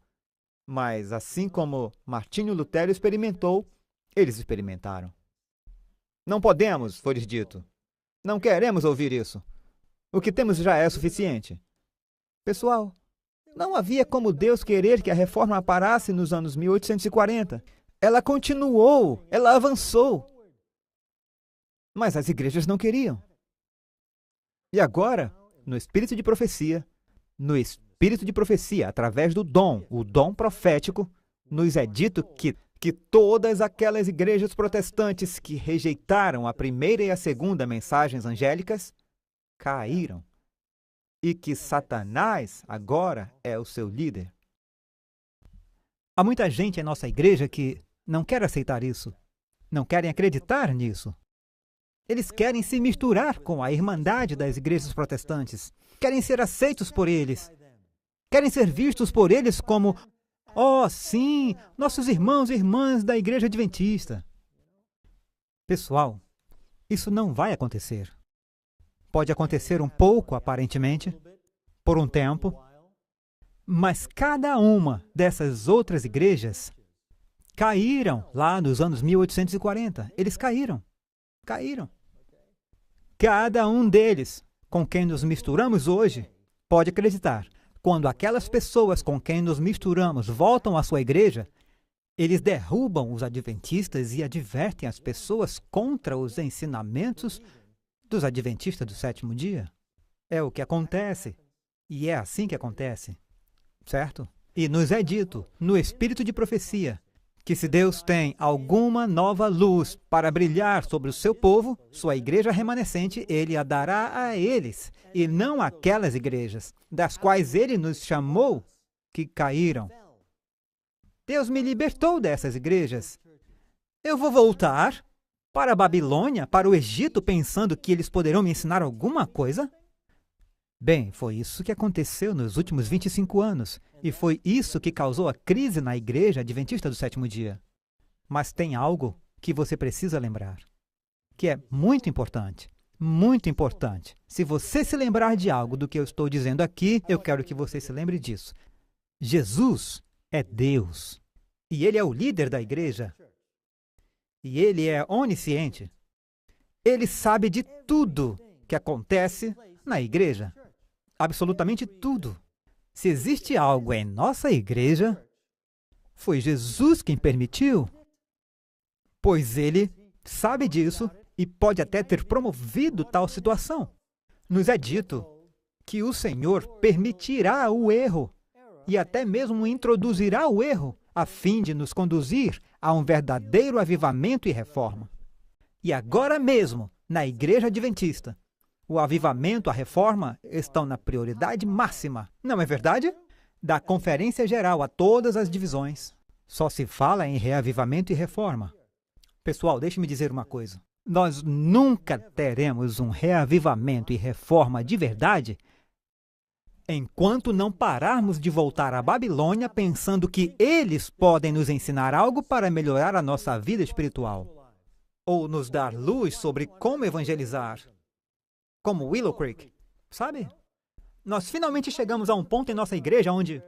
Mas assim como Martinho Lutero experimentou, eles experimentaram. Não podemos, foi-lhes dito. Não queremos ouvir isso. O que temos já é suficiente. Pessoal, não havia como Deus querer que a reforma parasse nos anos 1840. Ela continuou, ela avançou. Mas as igrejas não queriam. E agora, no espírito de profecia, através do dom, o dom profético, nos é dito que todas aquelas igrejas protestantes que rejeitaram a primeira e a segunda mensagens angélicas caíram. E que Satanás agora é o seu líder. Há muita gente em nossa igreja que não quer aceitar isso, não querem acreditar nisso. Eles querem se misturar com a irmandade das igrejas protestantes, querem ser aceitos por eles, querem ser vistos por eles como, oh, sim, nossos irmãos e irmãs da igreja adventista. Pessoal, isso não vai acontecer. Pode acontecer um pouco, aparentemente, por um tempo, mas cada uma dessas outras igrejas caíram lá nos anos 1840. Eles caíram. Cada um deles, com quem nos misturamos hoje, pode acreditar. Quando aquelas pessoas com quem nos misturamos voltam à sua igreja, eles derrubam os adventistas e advertem as pessoas contra os ensinamentos dos adventistas do sétimo dia. É o que acontece. E é assim que acontece. Certo? E nos é dito, no espírito de profecia, que se Deus tem alguma nova luz para brilhar sobre o seu povo, sua igreja remanescente, Ele a dará a eles, e não aquelas igrejas, das quais Ele nos chamou, que caíram. Deus me libertou dessas igrejas. Eu vou voltar para a Babilônia, para o Egito, pensando que eles poderão me ensinar alguma coisa? Bem, foi isso que aconteceu nos últimos 25 anos, e foi isso que causou a crise na igreja adventista do sétimo dia. Mas tem algo que você precisa lembrar, que é muito importante, muito importante. Se você se lembrar de algo do que eu estou dizendo aqui, eu quero que você se lembre disso. Jesus é Deus, e Ele é o líder da igreja, e Ele é onisciente. Ele sabe de tudo que acontece na igreja. Absolutamente tudo. Se existe algo em nossa igreja, foi Jesus quem permitiu, pois Ele sabe disso e pode até ter promovido tal situação. Nos é dito que o Senhor permitirá o erro e até mesmo introduzirá o erro a fim de nos conduzir a um verdadeiro avivamento e reforma. E agora mesmo, na igreja adventista, o avivamento, a reforma estão na prioridade máxima, não é verdade? Da conferência geral a todas as divisões. Só se fala em reavivamento e reforma. Pessoal, deixe-me dizer uma coisa. Nós nunca teremos um reavivamento e reforma de verdade enquanto não pararmos de voltar à Babilônia pensando que eles podem nos ensinar algo para melhorar a nossa vida espiritual, ou nos dar luz sobre como evangelizar. Como Willow Creek, sabe? Nós finalmente chegamos a um ponto em nossa igreja onde,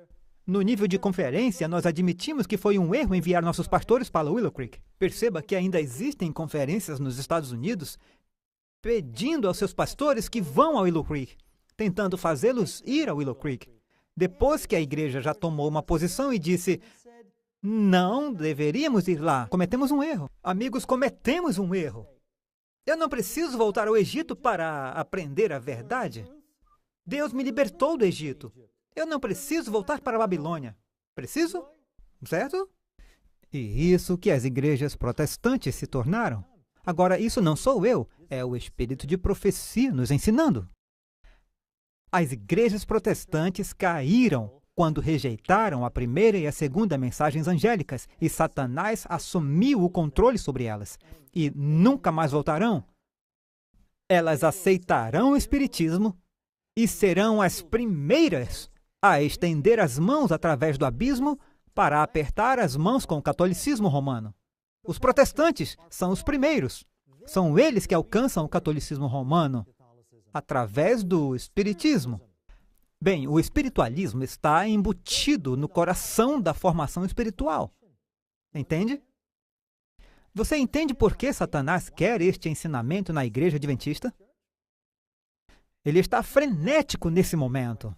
no nível de conferência, nós admitimos que foi um erro enviar nossos pastores para Willow Creek. Perceba que ainda existem conferências nos Estados Unidos pedindo aos seus pastores que vão a Willow Creek, tentando fazê-los ir a Willow Creek. Depois que a igreja já tomou uma posição e disse, não deveríamos ir lá, cometemos um erro. Amigos, cometemos um erro. Eu não preciso voltar ao Egito para aprender a verdade. Deus me libertou do Egito. Eu não preciso voltar para a Babilônia. Preciso? Certo? E isso que as igrejas protestantes se tornaram. Agora, isso não sou eu, é o espírito de profecia nos ensinando. As igrejas protestantes caíram quando rejeitaram a primeira e a segunda mensagens angélicas e Satanás assumiu o controle sobre elas. E nunca mais voltarão. Elas aceitarão o Espiritismo e serão as primeiras a estender as mãos através do abismo para apertar as mãos com o catolicismo romano. Os protestantes são os primeiros. São eles que alcançam o catolicismo romano através do espiritismo. Bem, o espiritualismo está embutido no coração da formação espiritual. Entende? Você entende por que Satanás quer este ensinamento na igreja adventista? Ele está frenético nesse momento.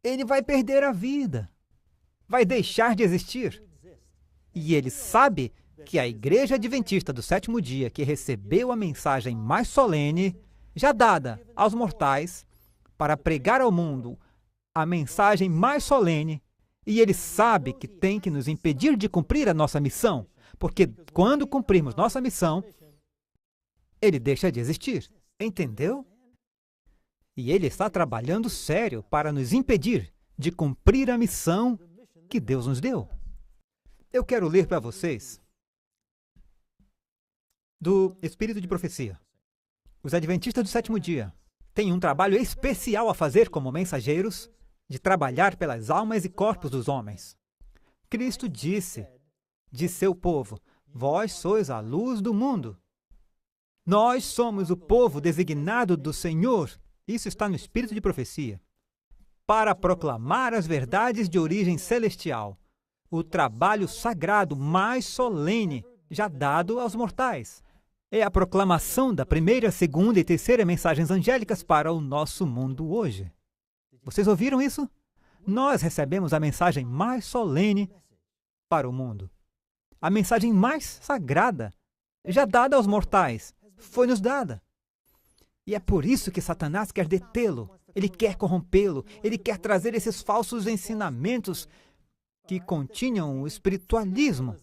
Ele vai perder a vida. Vai deixar de existir. E ele sabe que a igreja adventista do sétimo dia, que recebeu a mensagem mais solene, já dada aos mortais, para pregar ao mundo a mensagem mais solene, e ele sabe que tem que nos impedir de cumprir a nossa missão, porque quando cumprirmos nossa missão, ele deixa de existir. Entendeu? E ele está trabalhando sério para nos impedir de cumprir a missão que Deus nos deu. Eu quero ler para vocês do Espírito de Profecia. Os adventistas do sétimo dia têm um trabalho especial a fazer como mensageiros de trabalhar pelas almas e corpos dos homens. Cristo disse de seu povo: vós sois a luz do mundo. Nós somos o povo designado do Senhor. Isso está no Espírito de Profecia. Para proclamar as verdades de origem celestial, o trabalho sagrado mais solene já dado aos mortais. É a proclamação da primeira, segunda e terceira mensagens angélicas para o nosso mundo hoje. Vocês ouviram isso? Nós recebemos a mensagem mais solene para o mundo. A mensagem mais sagrada, já dada aos mortais, foi nos dada. E é por isso que Satanás quer detê-lo. Ele quer corrompê-lo. Ele quer trazer esses falsos ensinamentos que continham o espiritualismo.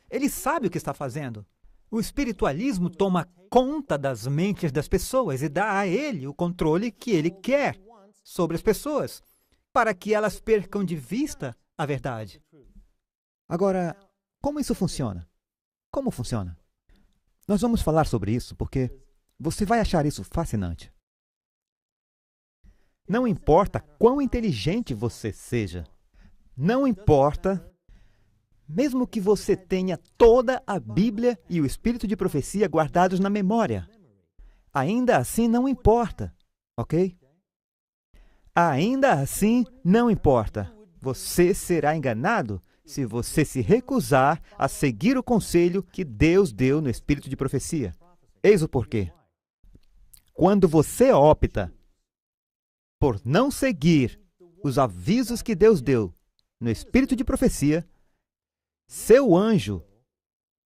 Ele sabe o que está fazendo. O espiritualismo toma conta das mentes das pessoas e dá a ele o controle que ele quer sobre as pessoas, para que elas percam de vista a verdade. Agora, como isso funciona? Como funciona? Nós vamos falar sobre isso porque você vai achar isso fascinante. Não importa quão inteligente você seja, não importa, mesmo que você tenha toda a Bíblia e o Espírito de Profecia guardados na memória, ainda assim não importa, ok? Ainda assim não importa. Você será enganado se você se recusar a seguir o conselho que Deus deu no Espírito de Profecia. Eis o porquê. Quando você opta por não seguir os avisos que Deus deu no Espírito de Profecia, seu anjo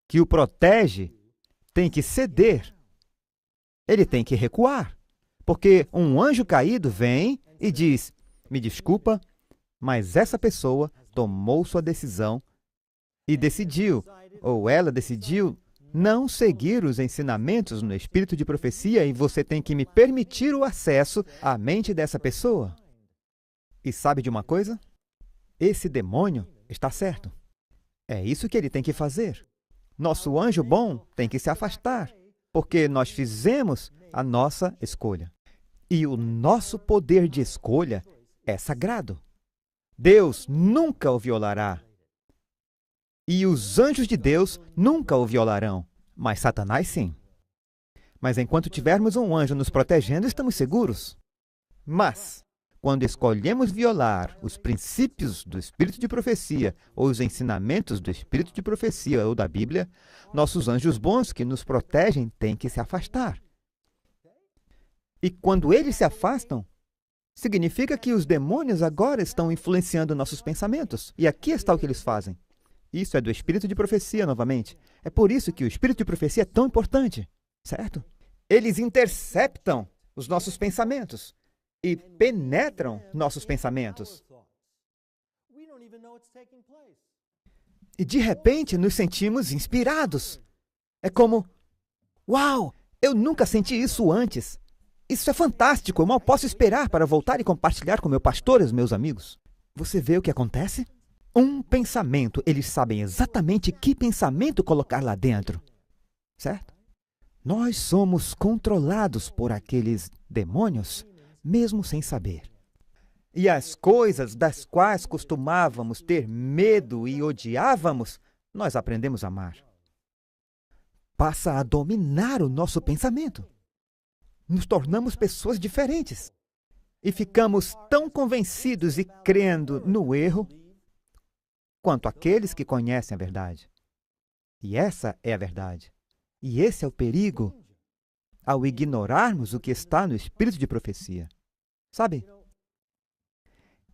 que o protege tem que ceder. Ele tem que recuar. Porque um anjo caído vem e diz: me desculpa, mas essa pessoa tomou sua decisão e decidiu, ou ela decidiu, não seguir os ensinamentos no Espírito de Profecia, e você tem que me permitir o acesso à mente dessa pessoa. E sabe de uma coisa? Esse demônio está certo. É isso que ele tem que fazer. Nosso anjo bom tem que se afastar, porque nós fizemos a nossa escolha. E o nosso poder de escolha é sagrado. Deus nunca o violará. E os anjos de Deus nunca o violarão, mas Satanás sim. Mas enquanto tivermos um anjo nos protegendo, estamos seguros. Mas, quando escolhemos violar os princípios do Espírito de Profecia ou os ensinamentos do Espírito de Profecia ou da Bíblia, nossos anjos bons que nos protegem têm que se afastar. E quando eles se afastam, significa que os demônios agora estão influenciando nossos pensamentos. E aqui está o que eles fazem. Isso é do Espírito de Profecia, novamente. É por isso que o Espírito de Profecia é tão importante, certo? Eles interceptam os nossos pensamentos e penetram nossos pensamentos. E de repente nos sentimos inspirados. É como: uau, eu nunca senti isso antes. Isso é fantástico, eu mal posso esperar para voltar e compartilhar com meu pastor e os meus amigos. Você vê o que acontece? Um pensamento, eles sabem exatamente que pensamento colocar lá dentro, certo? Nós somos controlados por aqueles demônios, mesmo sem saber. E as coisas das quais costumávamos ter medo e odiávamos, nós aprendemos a amar. passa a dominar o nosso pensamento. Nos tornamos pessoas diferentes. E ficamos tão convencidos e crendo no erro quanto aqueles que conhecem a verdade. E essa é a verdade. E esse é o perigo ao ignorarmos o que está no espírito de profecia. Sabe?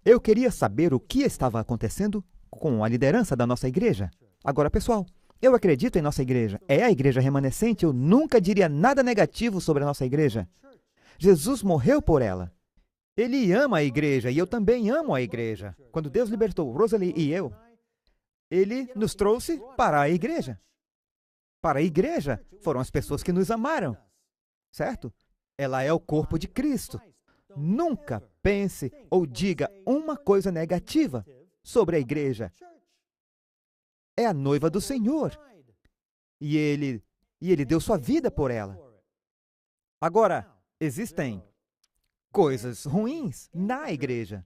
Eu queria saber o que estava acontecendo com a liderança da nossa igreja. Agora, pessoal, eu acredito em nossa igreja. É a igreja remanescente. Eu nunca diria nada negativo sobre a nossa igreja. Jesus morreu por ela. Ele ama a igreja e eu também amo a igreja. Quando Deus libertou Rosalie e eu, Ele nos trouxe para a igreja. Para a igreja foram as pessoas que nos amaram, certo? Ela é o corpo de Cristo. Nunca pense ou diga uma coisa negativa sobre a igreja. É a noiva do Senhor. E Ele deu sua vida por ela. Agora, existem coisas ruins na igreja.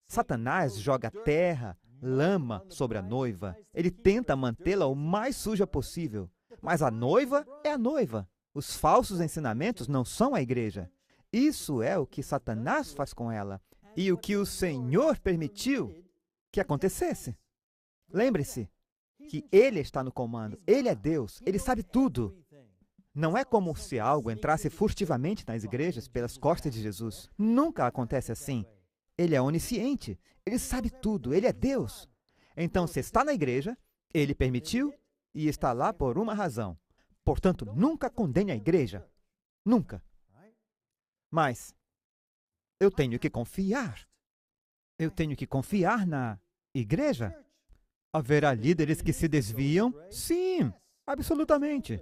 Satanás joga terra, lama sobre a noiva. Ele tenta mantê-la o mais suja possível. Mas a noiva é a noiva. Os falsos ensinamentos não são a igreja. Isso é o que Satanás faz com ela. E o que o Senhor permitiu que acontecesse. Lembre-se que Ele está no comando. Ele é Deus. Ele sabe tudo. Não é como se algo entrasse furtivamente nas igrejas pelas costas de Jesus. Nunca acontece assim. Ele é onisciente. Ele sabe tudo. Ele é Deus. Então, se está na igreja, Ele permitiu e está lá por uma razão. Portanto, nunca condene a igreja. Nunca. Mas eu tenho que confiar. Eu tenho que confiar na igreja. Haverá líderes que se desviam? Sim, absolutamente.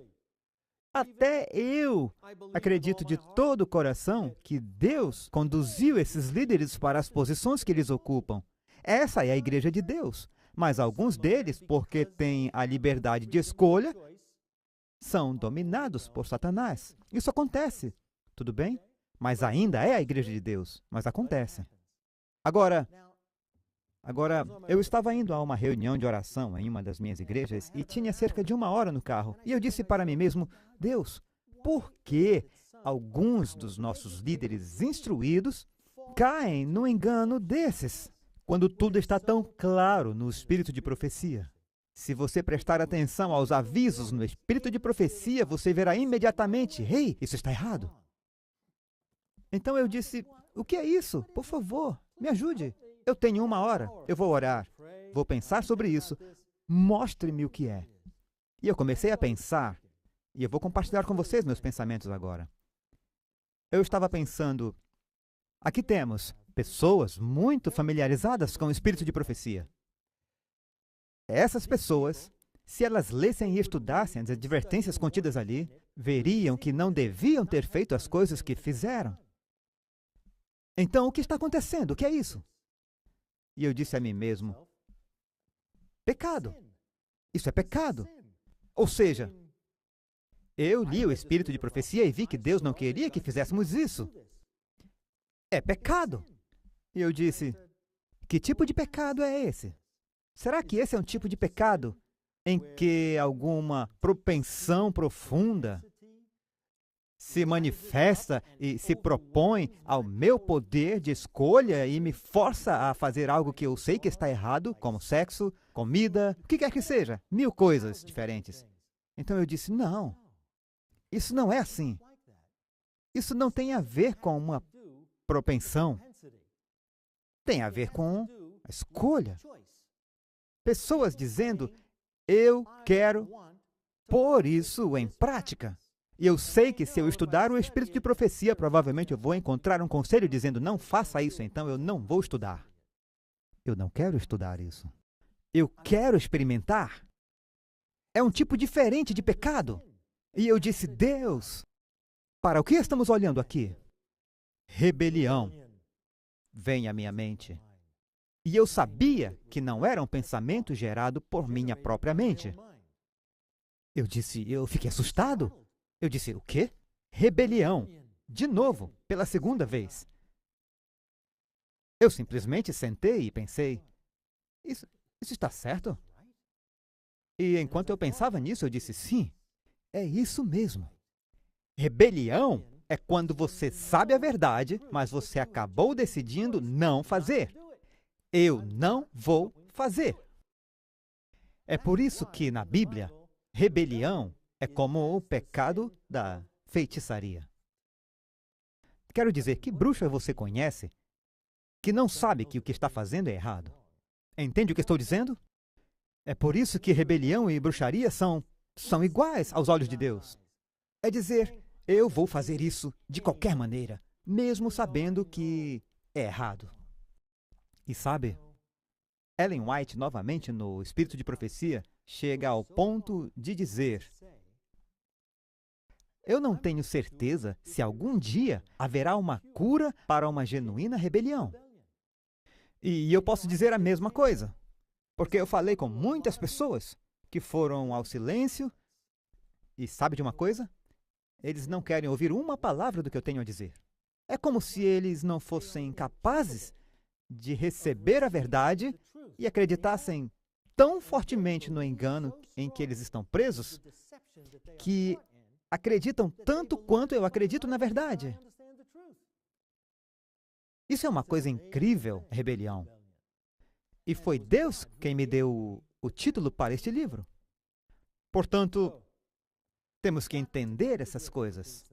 Até eu acredito de todo o coração que Deus conduziu esses líderes para as posições que eles ocupam. Essa é a igreja de Deus. Mas alguns deles, porque têm a liberdade de escolha, são dominados por Satanás. Isso acontece, tudo bem? Mas ainda é a igreja de Deus. Mas acontece. Agora, eu estava indo a uma reunião de oração em uma das minhas igrejas e tinha cerca de 1 hora no carro. E eu disse para mim mesmo, Deus, por que alguns dos nossos líderes instruídos caem no engano desses, quando tudo está tão claro no espírito de profecia? Se você prestar atenção aos avisos no espírito de profecia, você verá imediatamente, hey, isso está errado. Então eu disse, o que é isso? Por favor, me ajude. Eu tenho 1 hora, eu vou orar, vou pensar sobre isso, mostre-me o que é. E eu comecei a pensar, e eu vou compartilhar com vocês meus pensamentos agora. Eu estava pensando, aqui temos pessoas muito familiarizadas com o espírito de profecia. Essas pessoas, se elas lessem e estudassem as advertências contidas ali, veriam que não deviam ter feito as coisas que fizeram. Então, o que está acontecendo? O que é isso? E eu disse a mim mesmo, pecado. Isso é pecado. Ou seja, eu li o espírito de profecia e vi que Deus não queria que fizéssemos isso. É pecado. E eu disse, que tipo de pecado é esse? Será que esse é um tipo de pecado em que alguma propensão profunda se manifesta e se propõe ao meu poder de escolha e me força a fazer algo que eu sei que está errado, como sexo, comida, o que quer que seja, 1000 coisas diferentes. Então eu disse, não, isso não é assim. Isso não tem a ver com uma propensão. Tem a ver com a escolha. Pessoas dizendo, eu quero pôr isso em prática. E eu sei que se eu estudar o espírito de profecia, provavelmente eu vou encontrar um conselho dizendo, não faça isso, então eu não vou estudar. Eu não quero estudar isso. Eu quero experimentar. É um tipo diferente de pecado. E eu disse, Deus, para o que estamos olhando aqui? Rebelião vem à minha mente. E eu sabia que não era um pensamento gerado por minha própria mente. Eu fiquei assustado. Eu disse, o quê? Rebelião. De novo, pela segunda vez. Eu simplesmente sentei e pensei, isso está certo? E enquanto eu pensava nisso, eu disse, sim, É isso mesmo. Rebelião é quando você sabe a verdade, mas você acabou decidindo não fazer. Eu não vou fazer. É por isso que, na Bíblia, rebelião é como o pecado da feitiçaria. Quero dizer, que bruxa você conhece que não sabe que o que está fazendo é errado? Entende o que estou dizendo? É por isso que rebelião e bruxaria são iguais aos olhos de Deus. É dizer, eu vou fazer isso de qualquer maneira, mesmo sabendo que é errado. E sabe, Ellen White, novamente no Espírito de Profecia, chega ao ponto de dizer: eu não tenho certeza se algum dia haverá uma cura para uma genuína rebelião. E eu posso dizer a mesma coisa, porque eu falei com muitas pessoas que foram ao silêncio e sabe de uma coisa? Eles não querem ouvir uma palavra do que eu tenho a dizer. É como se eles não fossem capazes de receber a verdade e acreditassem tão fortemente no engano em que eles estão presos que acreditam tanto quanto eu acredito na verdade. Isso é uma coisa incrível, rebelião. E foi Deus quem me deu o título para este livro. Portanto, temos que entender essas coisas.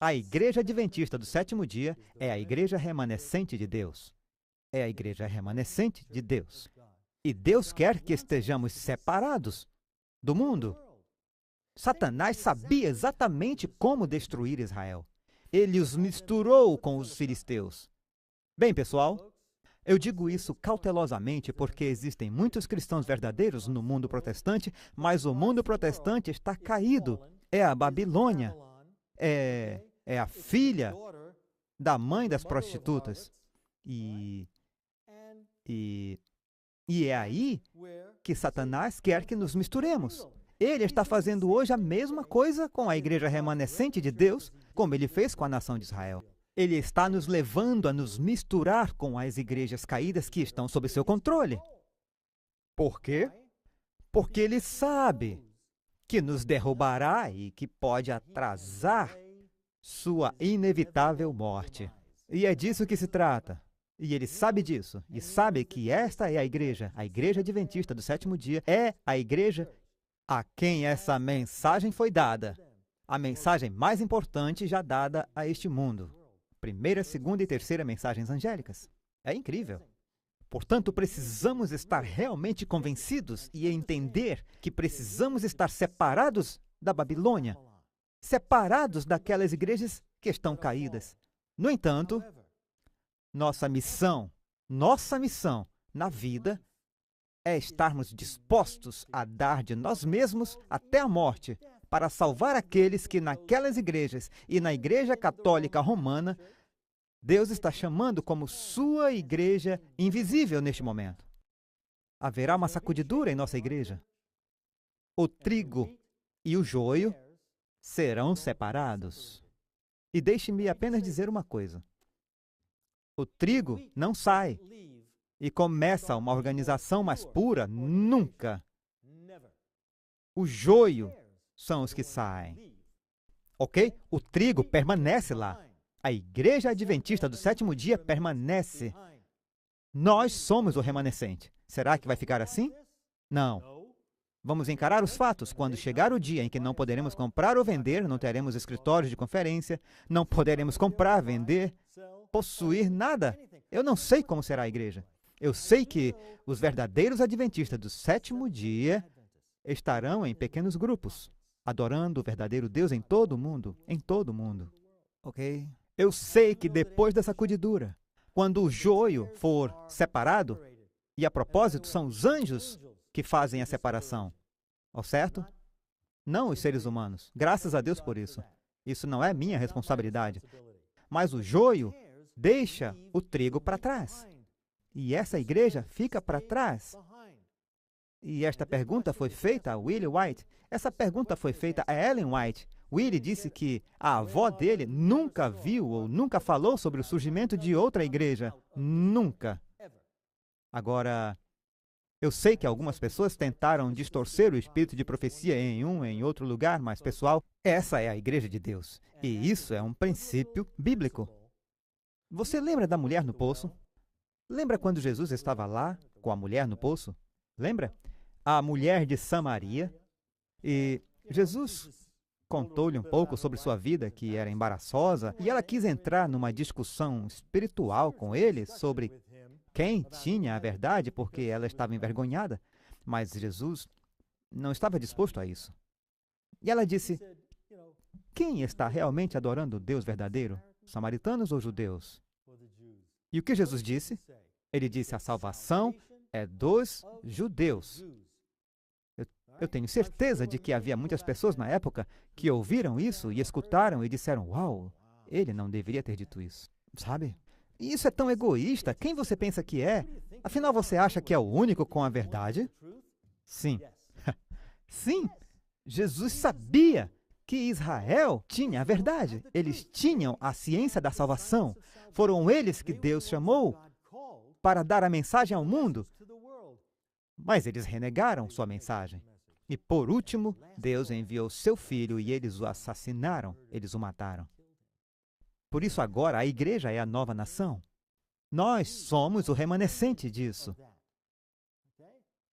A Igreja Adventista do Sétimo Dia é a igreja remanescente de Deus. É a igreja remanescente de Deus. E Deus quer que estejamos separados do mundo. Satanás sabia exatamente como destruir Israel. Ele os misturou com os filisteus. Bem, pessoal, eu digo isso cautelosamente porque existem muitos cristãos verdadeiros no mundo protestante, mas o mundo protestante está caído. É a Babilônia. É a filha da mãe das prostitutas. E é aí que Satanás quer que nos misturemos. Ele está fazendo hoje a mesma coisa com a igreja remanescente de Deus, como ele fez com a nação de Israel. Ele está nos levando a nos misturar com as igrejas caídas que estão sob seu controle. Por quê? Porque ele sabe que nos derrubará e que pode atrasar sua inevitável morte. E é disso que se trata. E ele sabe disso. E sabe que esta é a igreja adventista do sétimo dia, é a igreja a quem essa mensagem foi dada. A mensagem mais importante já dada a este mundo. Primeira, segunda e terceira mensagens angélicas. É incrível. Portanto, precisamos estar realmente convencidos e entender que precisamos estar separados da Babilônia, separados daquelas igrejas que estão caídas. No entanto, nossa missão na vida é estarmos dispostos a dar de nós mesmos até a morte para salvar aqueles que naquelas igrejas e na Igreja Católica Romana Deus está chamando como sua igreja invisível neste momento. Haverá uma sacudidura em nossa igreja. O trigo e o joio serão separados. E deixe-me apenas dizer uma coisa. O trigo não sai e começa uma organização mais pura, nunca. O joio são os que saem. Ok? O trigo permanece lá. A Igreja Adventista do sétimo dia permanece. Nós somos o remanescente. Será que vai ficar assim? Não. Vamos encarar os fatos. Quando chegar o dia em que não poderemos comprar ou vender, não teremos escritórios de conferência, não poderemos comprar, vender, possuir nada. Eu não sei como será a igreja. Eu sei que os verdadeiros adventistas do sétimo dia estarão em pequenos grupos, adorando o verdadeiro Deus em todo o mundo. Em todo o mundo. Ok? Eu sei que depois da sacudidura, quando o joio for separado, e a propósito, são os anjos que fazem a separação, ao certo? Não os seres humanos. Graças a Deus por isso. Isso não é minha responsabilidade. Mas o joio deixa o trigo para trás. E essa igreja fica para trás. E esta pergunta foi feita a Willie White. Essa pergunta foi feita a Ellen White. Willie disse que a avó dele nunca viu ou nunca falou sobre o surgimento de outra igreja. Nunca. Agora, Eu sei que algumas pessoas tentaram distorcer o espírito de profecia em outro lugar, mas, pessoal, essa é a igreja de Deus. E isso é um princípio bíblico. Você lembra da mulher no poço? Lembra quando Jesus estava lá com a mulher no poço? Lembra? A mulher de Samaria. E Jesus contou-lhe um pouco sobre sua vida, que era embaraçosa, e ela quis entrar numa discussão espiritual com ele sobre quem tinha a verdade, porque ela estava envergonhada. Mas Jesus não estava disposto a isso. E ela disse: quem está realmente adorando o Deus verdadeiro? Samaritanos ou judeus? E o que Jesus disse? Ele disse: a salvação é dos judeus. Eu tenho certeza de que havia muitas pessoas na época que ouviram isso e escutaram e disseram: uau, ele não deveria ter dito isso. Sabe? E isso é tão egoísta. Quem você pensa que é? Afinal, você acha que é o único com a verdade? Sim. Sim. Jesus sabia que Israel tinha a verdade. Eles tinham a ciência da salvação. Foram eles que Deus chamou para dar a mensagem ao mundo. Mas eles renegaram sua mensagem. E por último, Deus enviou seu filho e eles o assassinaram, eles o mataram. Por isso agora a igreja é a nova nação. Nós somos o remanescente disso.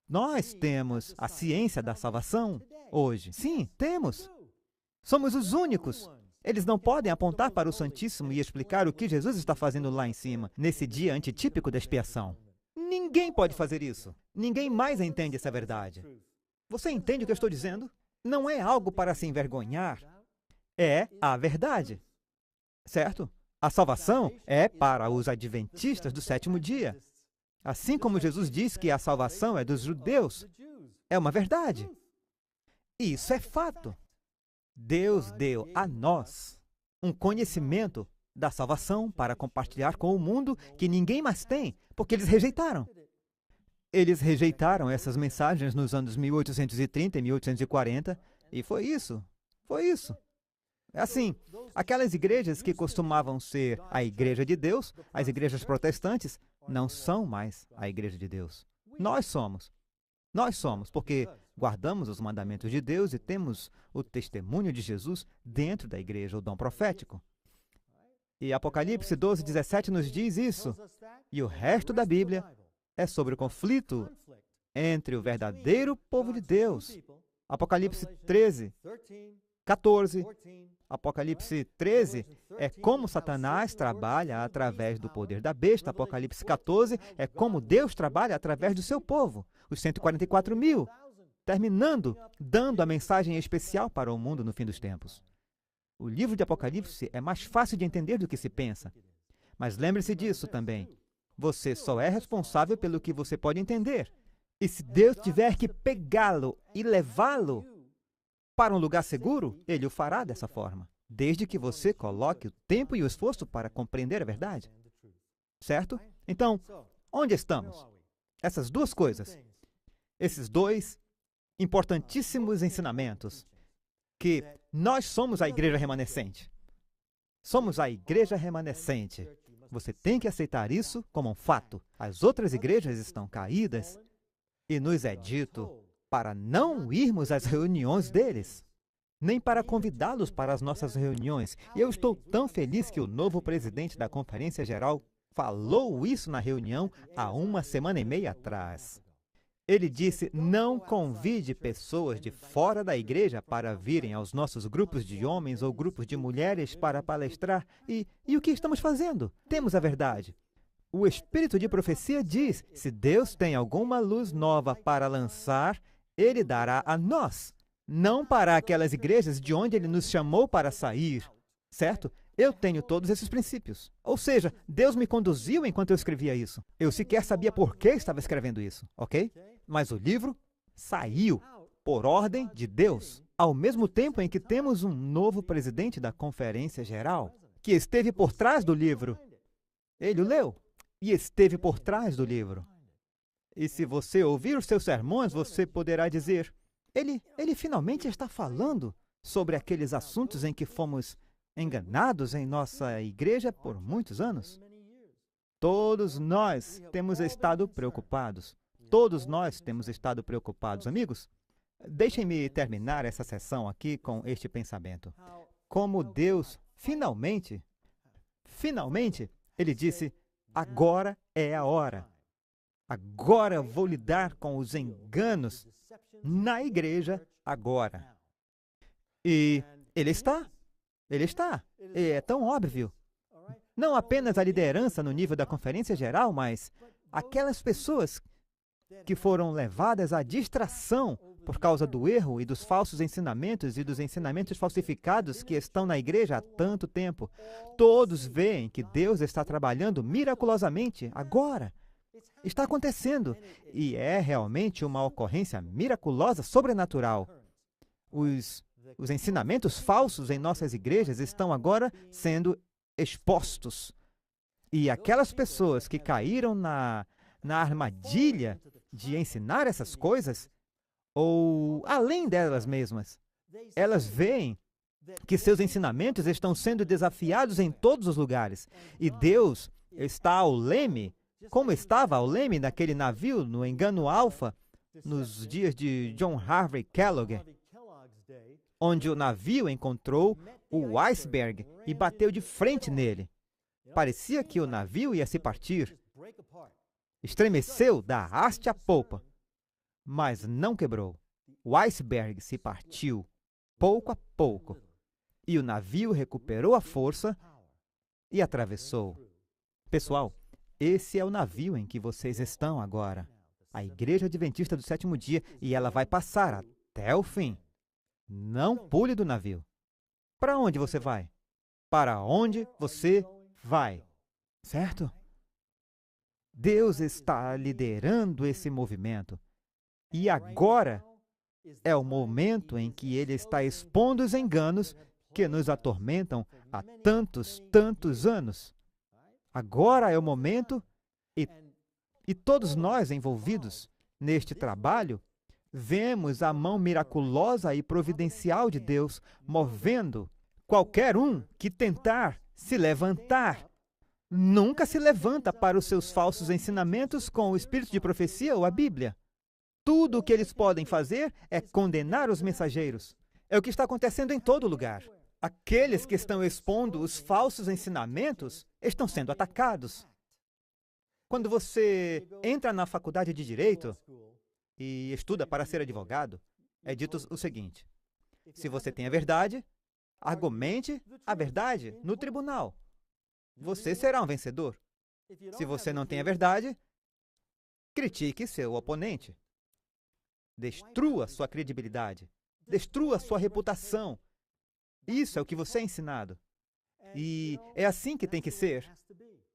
Nós temos a ciência da salvação hoje. Sim, temos. Somos os únicos. Eles não podem apontar para o Santíssimo e explicar o que Jesus está fazendo lá em cima, nesse dia antitípico da expiação. Ninguém pode fazer isso. Ninguém mais entende essa verdade. Você entende o que eu estou dizendo? Não é algo para se envergonhar. É a verdade. Certo? A salvação é para os adventistas do sétimo dia. Assim como Jesus diz que a salvação é dos judeus, é uma verdade. Isso é fato. Deus deu a nós um conhecimento da salvação para compartilhar com o mundo que ninguém mais tem, porque eles rejeitaram. Eles rejeitaram essas mensagens nos anos 1830 e 1840, e foi isso. Foi isso. Assim, aquelas igrejas que costumavam ser a igreja de Deus, as igrejas protestantes, não são mais a igreja de Deus. Nós somos. Nós somos, porque guardamos os mandamentos de Deus e temos o testemunho de Jesus dentro da igreja, o dom profético. E Apocalipse 12, 17 nos diz isso. E o resto da Bíblia é sobre o conflito entre o verdadeiro povo de Deus. Apocalipse 13, 14. Apocalipse 13 é como Satanás trabalha através do poder da besta. Apocalipse 14 é como Deus trabalha através do seu povo, os 144.000, terminando, dando a mensagem especial para o mundo no fim dos tempos. O livro de Apocalipse é mais fácil de entender do que se pensa. Mas lembre-se disso também. Você só é responsável pelo que você pode entender. E se Deus tiver que pegá-lo e levá-lo para um lugar seguro, Ele o fará dessa forma, desde que você coloque o tempo e o esforço para compreender a verdade. Certo? Então, onde estamos? Essas duas coisas, esses dois importantíssimos ensinamentos, que nós somos a igreja remanescente. Somos a igreja remanescente. Você tem que aceitar isso como um fato. As outras igrejas estão caídas e nos é dito para não irmos às reuniões deles, nem para convidá-los para as nossas reuniões. E eu estou tão feliz que o novo presidente da Conferência Geral falou isso na reunião há 1 semana e meia atrás. Ele disse: não convide pessoas de fora da igreja para virem aos nossos grupos de homens ou grupos de mulheres para palestrar. E o que estamos fazendo? Temos a verdade. O espírito de profecia diz: se Deus tem alguma luz nova para lançar, Ele dará a nós, não para aquelas igrejas de onde Ele nos chamou para sair. Certo? Eu tenho todos esses princípios. Ou seja, Deus me conduziu enquanto eu escrevia isso. Eu sequer sabia por que estava escrevendo isso, ok? Mas o livro saiu por ordem de Deus, ao mesmo tempo em que temos um novo presidente da Conferência Geral, que esteve por trás do livro. Ele o leu e esteve por trás do livro. E se você ouvir os seus sermões, você poderá dizer: ele finalmente está falando sobre aqueles assuntos em que fomos enganados em nossa igreja por muitos anos. Todos nós temos estado preocupados. Todos nós temos estado preocupados. Amigos, deixem-me terminar essa sessão aqui com este pensamento. Como Deus, finalmente, Ele disse, agora é a hora. Agora eu vou lidar com os enganos na igreja agora. E Ele está. E é tão óbvio. Não apenas a liderança no nível da conferência geral, mas aquelas pessoas que foram levadas à distração por causa do erro e dos falsos ensinamentos e dos ensinamentos falsificados que estão na igreja há tanto tempo. Todos veem que Deus está trabalhando miraculosamente agora. Está acontecendo. E é realmente uma ocorrência miraculosa, sobrenatural. Os ensinamentos falsos em nossas igrejas estão agora sendo expostos. E aquelas pessoas que caíram na armadilha de ensinar essas coisas, ou além delas mesmas, elas veem que seus ensinamentos estão sendo desafiados em todos os lugares. E Deus está ao leme, como estava ao leme naquele navio, no engano alfa, nos dias de John Harvey Kellogg, onde o navio encontrou o iceberg e bateu de frente nele. Parecia que o navio ia se partir. Estremeceu da haste à popa, mas não quebrou. O iceberg se partiu, pouco a pouco, e o navio recuperou a força e atravessou. Pessoal, esse é o navio em que vocês estão agora. A Igreja Adventista do Sétimo Dia, e ela vai passar até o fim. Não pule do navio. Para onde você vai? Para onde você vai? Certo? Deus está liderando esse movimento. E agora é o momento em que Ele está expondo os enganos que nos atormentam há tantos anos. Agora é o momento e todos nós envolvidos neste trabalho vemos a mão miraculosa e providencial de Deus movendo qualquer um que tentar se levantar. Nunca se levanta para os seus falsos ensinamentos com o espírito de profecia ou a Bíblia. Tudo o que eles podem fazer é condenar os mensageiros. É o que está acontecendo em todo lugar. Aqueles que estão expondo os falsos ensinamentos estão sendo atacados. Quando você entra na faculdade de Direito e estuda para ser advogado, é dito o seguinte: se você tem a verdade, argumente a verdade no tribunal. Você será um vencedor. Se você não tem a verdade, critique seu oponente. Destrua sua credibilidade. Destrua sua reputação. Isso é o que você é ensinado. E é assim que tem que ser.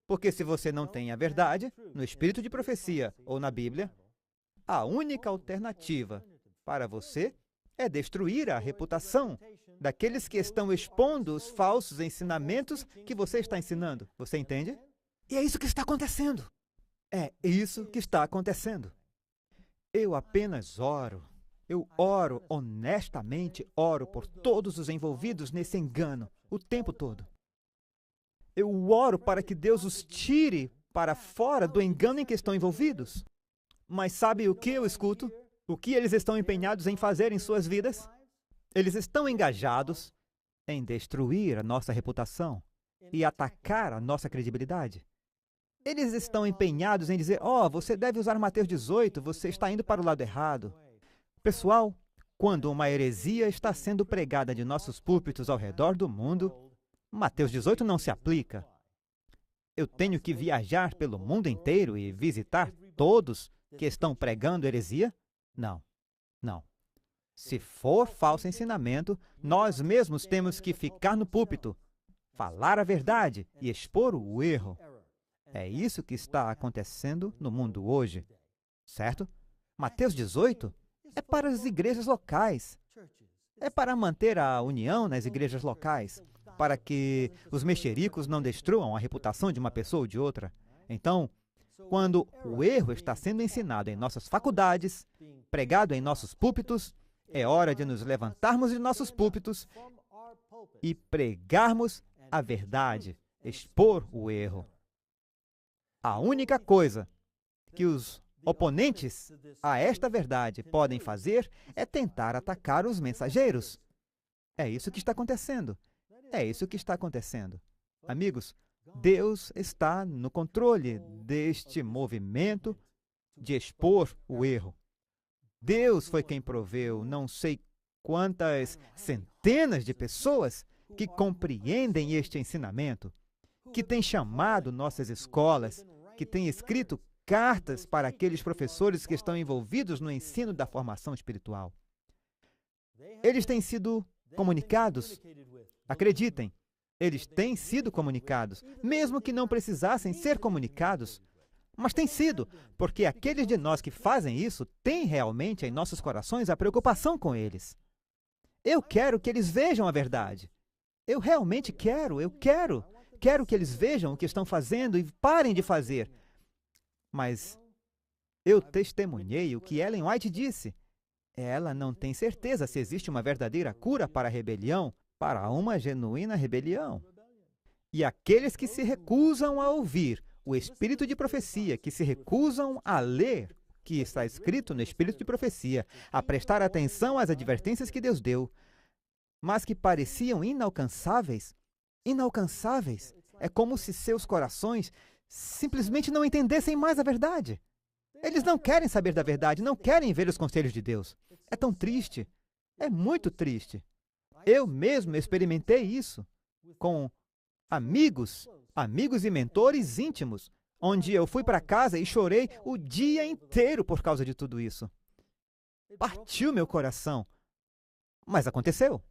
Porque se você não tem a verdade, no espírito de profecia ou na Bíblia, a única alternativa para você é destruir a reputação daqueles que estão expondo os falsos ensinamentos que você está ensinando. Você entende? E é isso que está acontecendo. É isso que está acontecendo. Eu apenas oro. Eu oro honestamente, oro por todos os envolvidos nesse engano, o tempo todo. Eu oro para que Deus os tire para fora do engano em que estão envolvidos. Mas sabe o que eu escuto? O que eles estão empenhados em fazer em suas vidas? Eles estão engajados em destruir a nossa reputação e atacar a nossa credibilidade. Eles estão empenhados em dizer, você deve usar Mateus 18, você está indo para o lado errado. Pessoal, quando uma heresia está sendo pregada de nossos púlpitos ao redor do mundo, Mateus 18 não se aplica. Eu tenho que viajar pelo mundo inteiro e visitar todos que estão pregando heresia? Não. Se for falso ensinamento, nós mesmos temos que ficar no púlpito, falar a verdade e expor o erro. É isso que está acontecendo no mundo hoje, certo? Mateus 18 é para as igrejas locais. É para manter a união nas igrejas locais, para que os mexericos não destruam a reputação de uma pessoa ou de outra. Então, quando o erro está sendo ensinado em nossas faculdades, pregado em nossos púlpitos, é hora de nos levantarmos de nossos púlpitos e pregarmos a verdade, expor o erro. A única coisa que os oponentes a esta verdade podem fazer é tentar atacar os mensageiros. É isso que está acontecendo. É isso que está acontecendo. Amigos, Deus está no controle deste movimento de expor o erro. Deus foi quem proveu não sei quantas centenas de pessoas que compreendem este ensinamento, que têm chamado nossas escolas, que têm escrito cartas para aqueles professores que estão envolvidos no ensino da formação espiritual. Eles têm sido comunicados. Acreditem, eles têm sido comunicados, mesmo que não precisassem ser comunicados. Mas têm sido, porque aqueles de nós que fazem isso têm realmente em nossos corações a preocupação com eles. Eu quero que eles vejam a verdade. Eu realmente quero. Quero que eles vejam o que estão fazendo e parem de fazer. Mas eu testemunhei o que Ellen White disse. Ela não tem certeza se existe uma verdadeira cura para a rebelião, para uma genuína rebelião. E aqueles que se recusam a ouvir o espírito de profecia, que se recusam a ler o que está escrito no espírito de profecia, a prestar atenção às advertências que Deus deu, mas que pareciam inalcançáveis. É como se seus corações simplesmente não entendessem mais a verdade. Eles não querem saber da verdade, não querem ver os conselhos de Deus. É tão triste. É muito triste. Eu mesmo experimentei isso com amigos e mentores íntimos, onde eu fui para casa e chorei o dia inteiro por causa de tudo isso. Partiu meu coração. Mas aconteceu.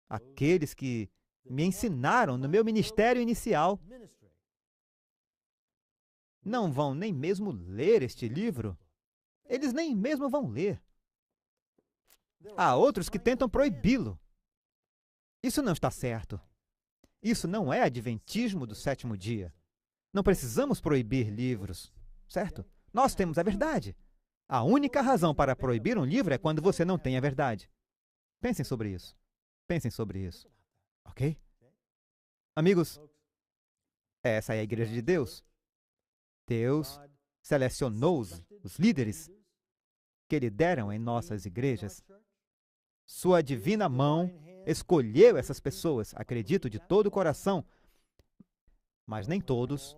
Aqueles que me ensinaram no meu ministério inicial não vão nem mesmo ler este livro. Eles nem mesmo vão ler. Há outros que tentam proibi-lo. Isso não está certo. Isso não é adventismo do sétimo dia. Não precisamos proibir livros, certo? Nós temos a verdade. A única razão para proibir um livro é quando você não tem a verdade. Pensem sobre isso. Pensem sobre isso. Ok? Amigos, essa é a Igreja de Deus. Deus selecionou os líderes que lideram em nossas igrejas. Sua divina mão escolheu essas pessoas, acredito de todo o coração, mas nem todos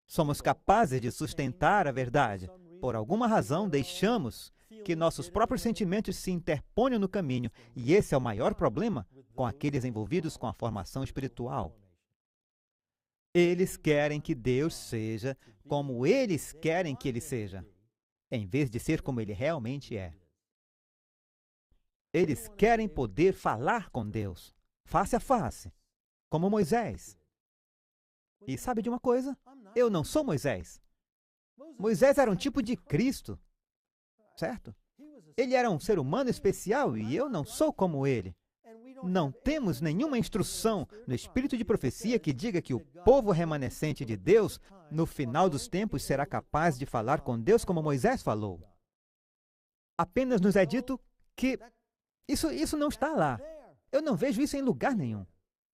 somos capazes de sustentar a verdade. Por alguma razão, deixamos que nossos próprios sentimentos se interponham no caminho, e esse é o maior problema com aqueles envolvidos com a formação espiritual. Eles querem que Deus seja como eles querem que Ele seja, em vez de ser como Ele realmente é. Eles querem poder falar com Deus, face a face, como Moisés. E sabe de uma coisa? Eu não sou Moisés. Moisés era um tipo de Cristo, certo? Ele era um ser humano especial e eu não sou como ele. Não temos nenhuma instrução no espírito de profecia que diga que o povo remanescente de Deus, no final dos tempos, será capaz de falar com Deus como Moisés falou. Apenas nos é dito que isso não está lá. Eu não vejo isso em lugar nenhum.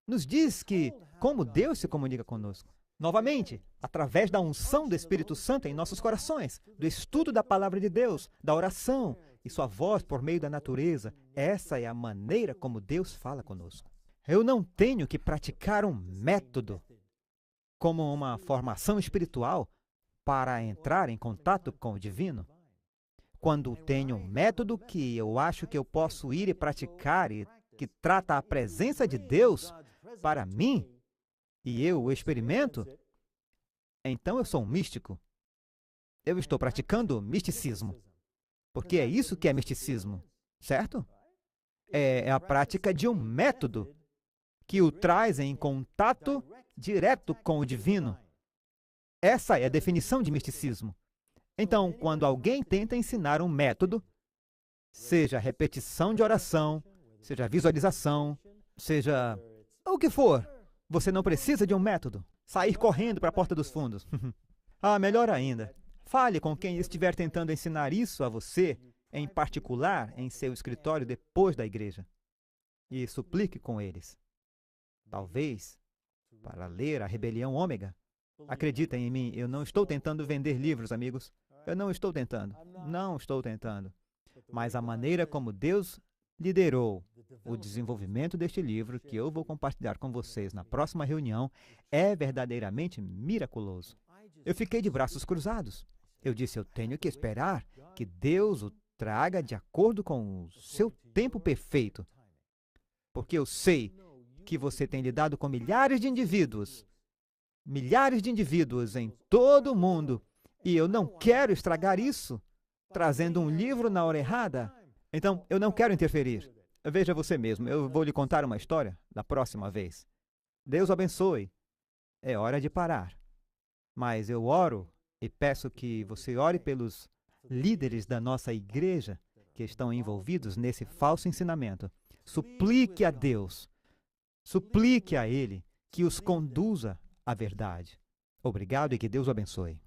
Nos diz que como Deus se comunica conosco. Novamente, através da unção do Espírito Santo em nossos corações, do estudo da palavra de Deus, da oração e sua voz por meio da natureza. Essa é a maneira como Deus fala conosco. Eu não tenho que praticar um método como uma formação espiritual para entrar em contato com o divino. Quando tenho um método que eu acho que eu posso ir e praticar e que trata a presença de Deus para mim, e eu o experimento, então eu sou um místico. Eu estou praticando misticismo. Porque é isso que é misticismo, certo? É a prática de um método que o traz em contato direto com o divino. Essa é a definição de misticismo. Então, quando alguém tenta ensinar um método, seja repetição de oração, seja visualização, seja o que for, você não precisa de um método. Sair correndo para a porta dos fundos. Melhor ainda, fale com quem estiver tentando ensinar isso a você, em particular em seu escritório depois da igreja, e suplique com eles. Talvez para ler a Rebelião Ômega, Acreditem em mim, eu não estou tentando vender livros, amigos. Eu não estou tentando. Não estou tentando. Mas a maneira como Deus liderou o desenvolvimento deste livro, que eu vou compartilhar com vocês na próxima reunião, é verdadeiramente miraculoso. Eu fiquei de braços cruzados. Eu disse, eu tenho que esperar que Deus o traga de acordo com o seu tempo perfeito. Porque eu sei que você tem lidado com milhares de indivíduos em todo o mundo, e eu não quero estragar isso, trazendo um livro na hora errada. Então, eu não quero interferir. Veja você mesmo, eu vou lhe contar uma história da próxima vez. Deus o abençoe. É hora de parar. Mas eu oro e peço que você ore pelos líderes da nossa igreja que estão envolvidos nesse falso ensinamento. Suplique a Deus, suplique a Ele que os conduza à verdade. Obrigado e que Deus o abençoe.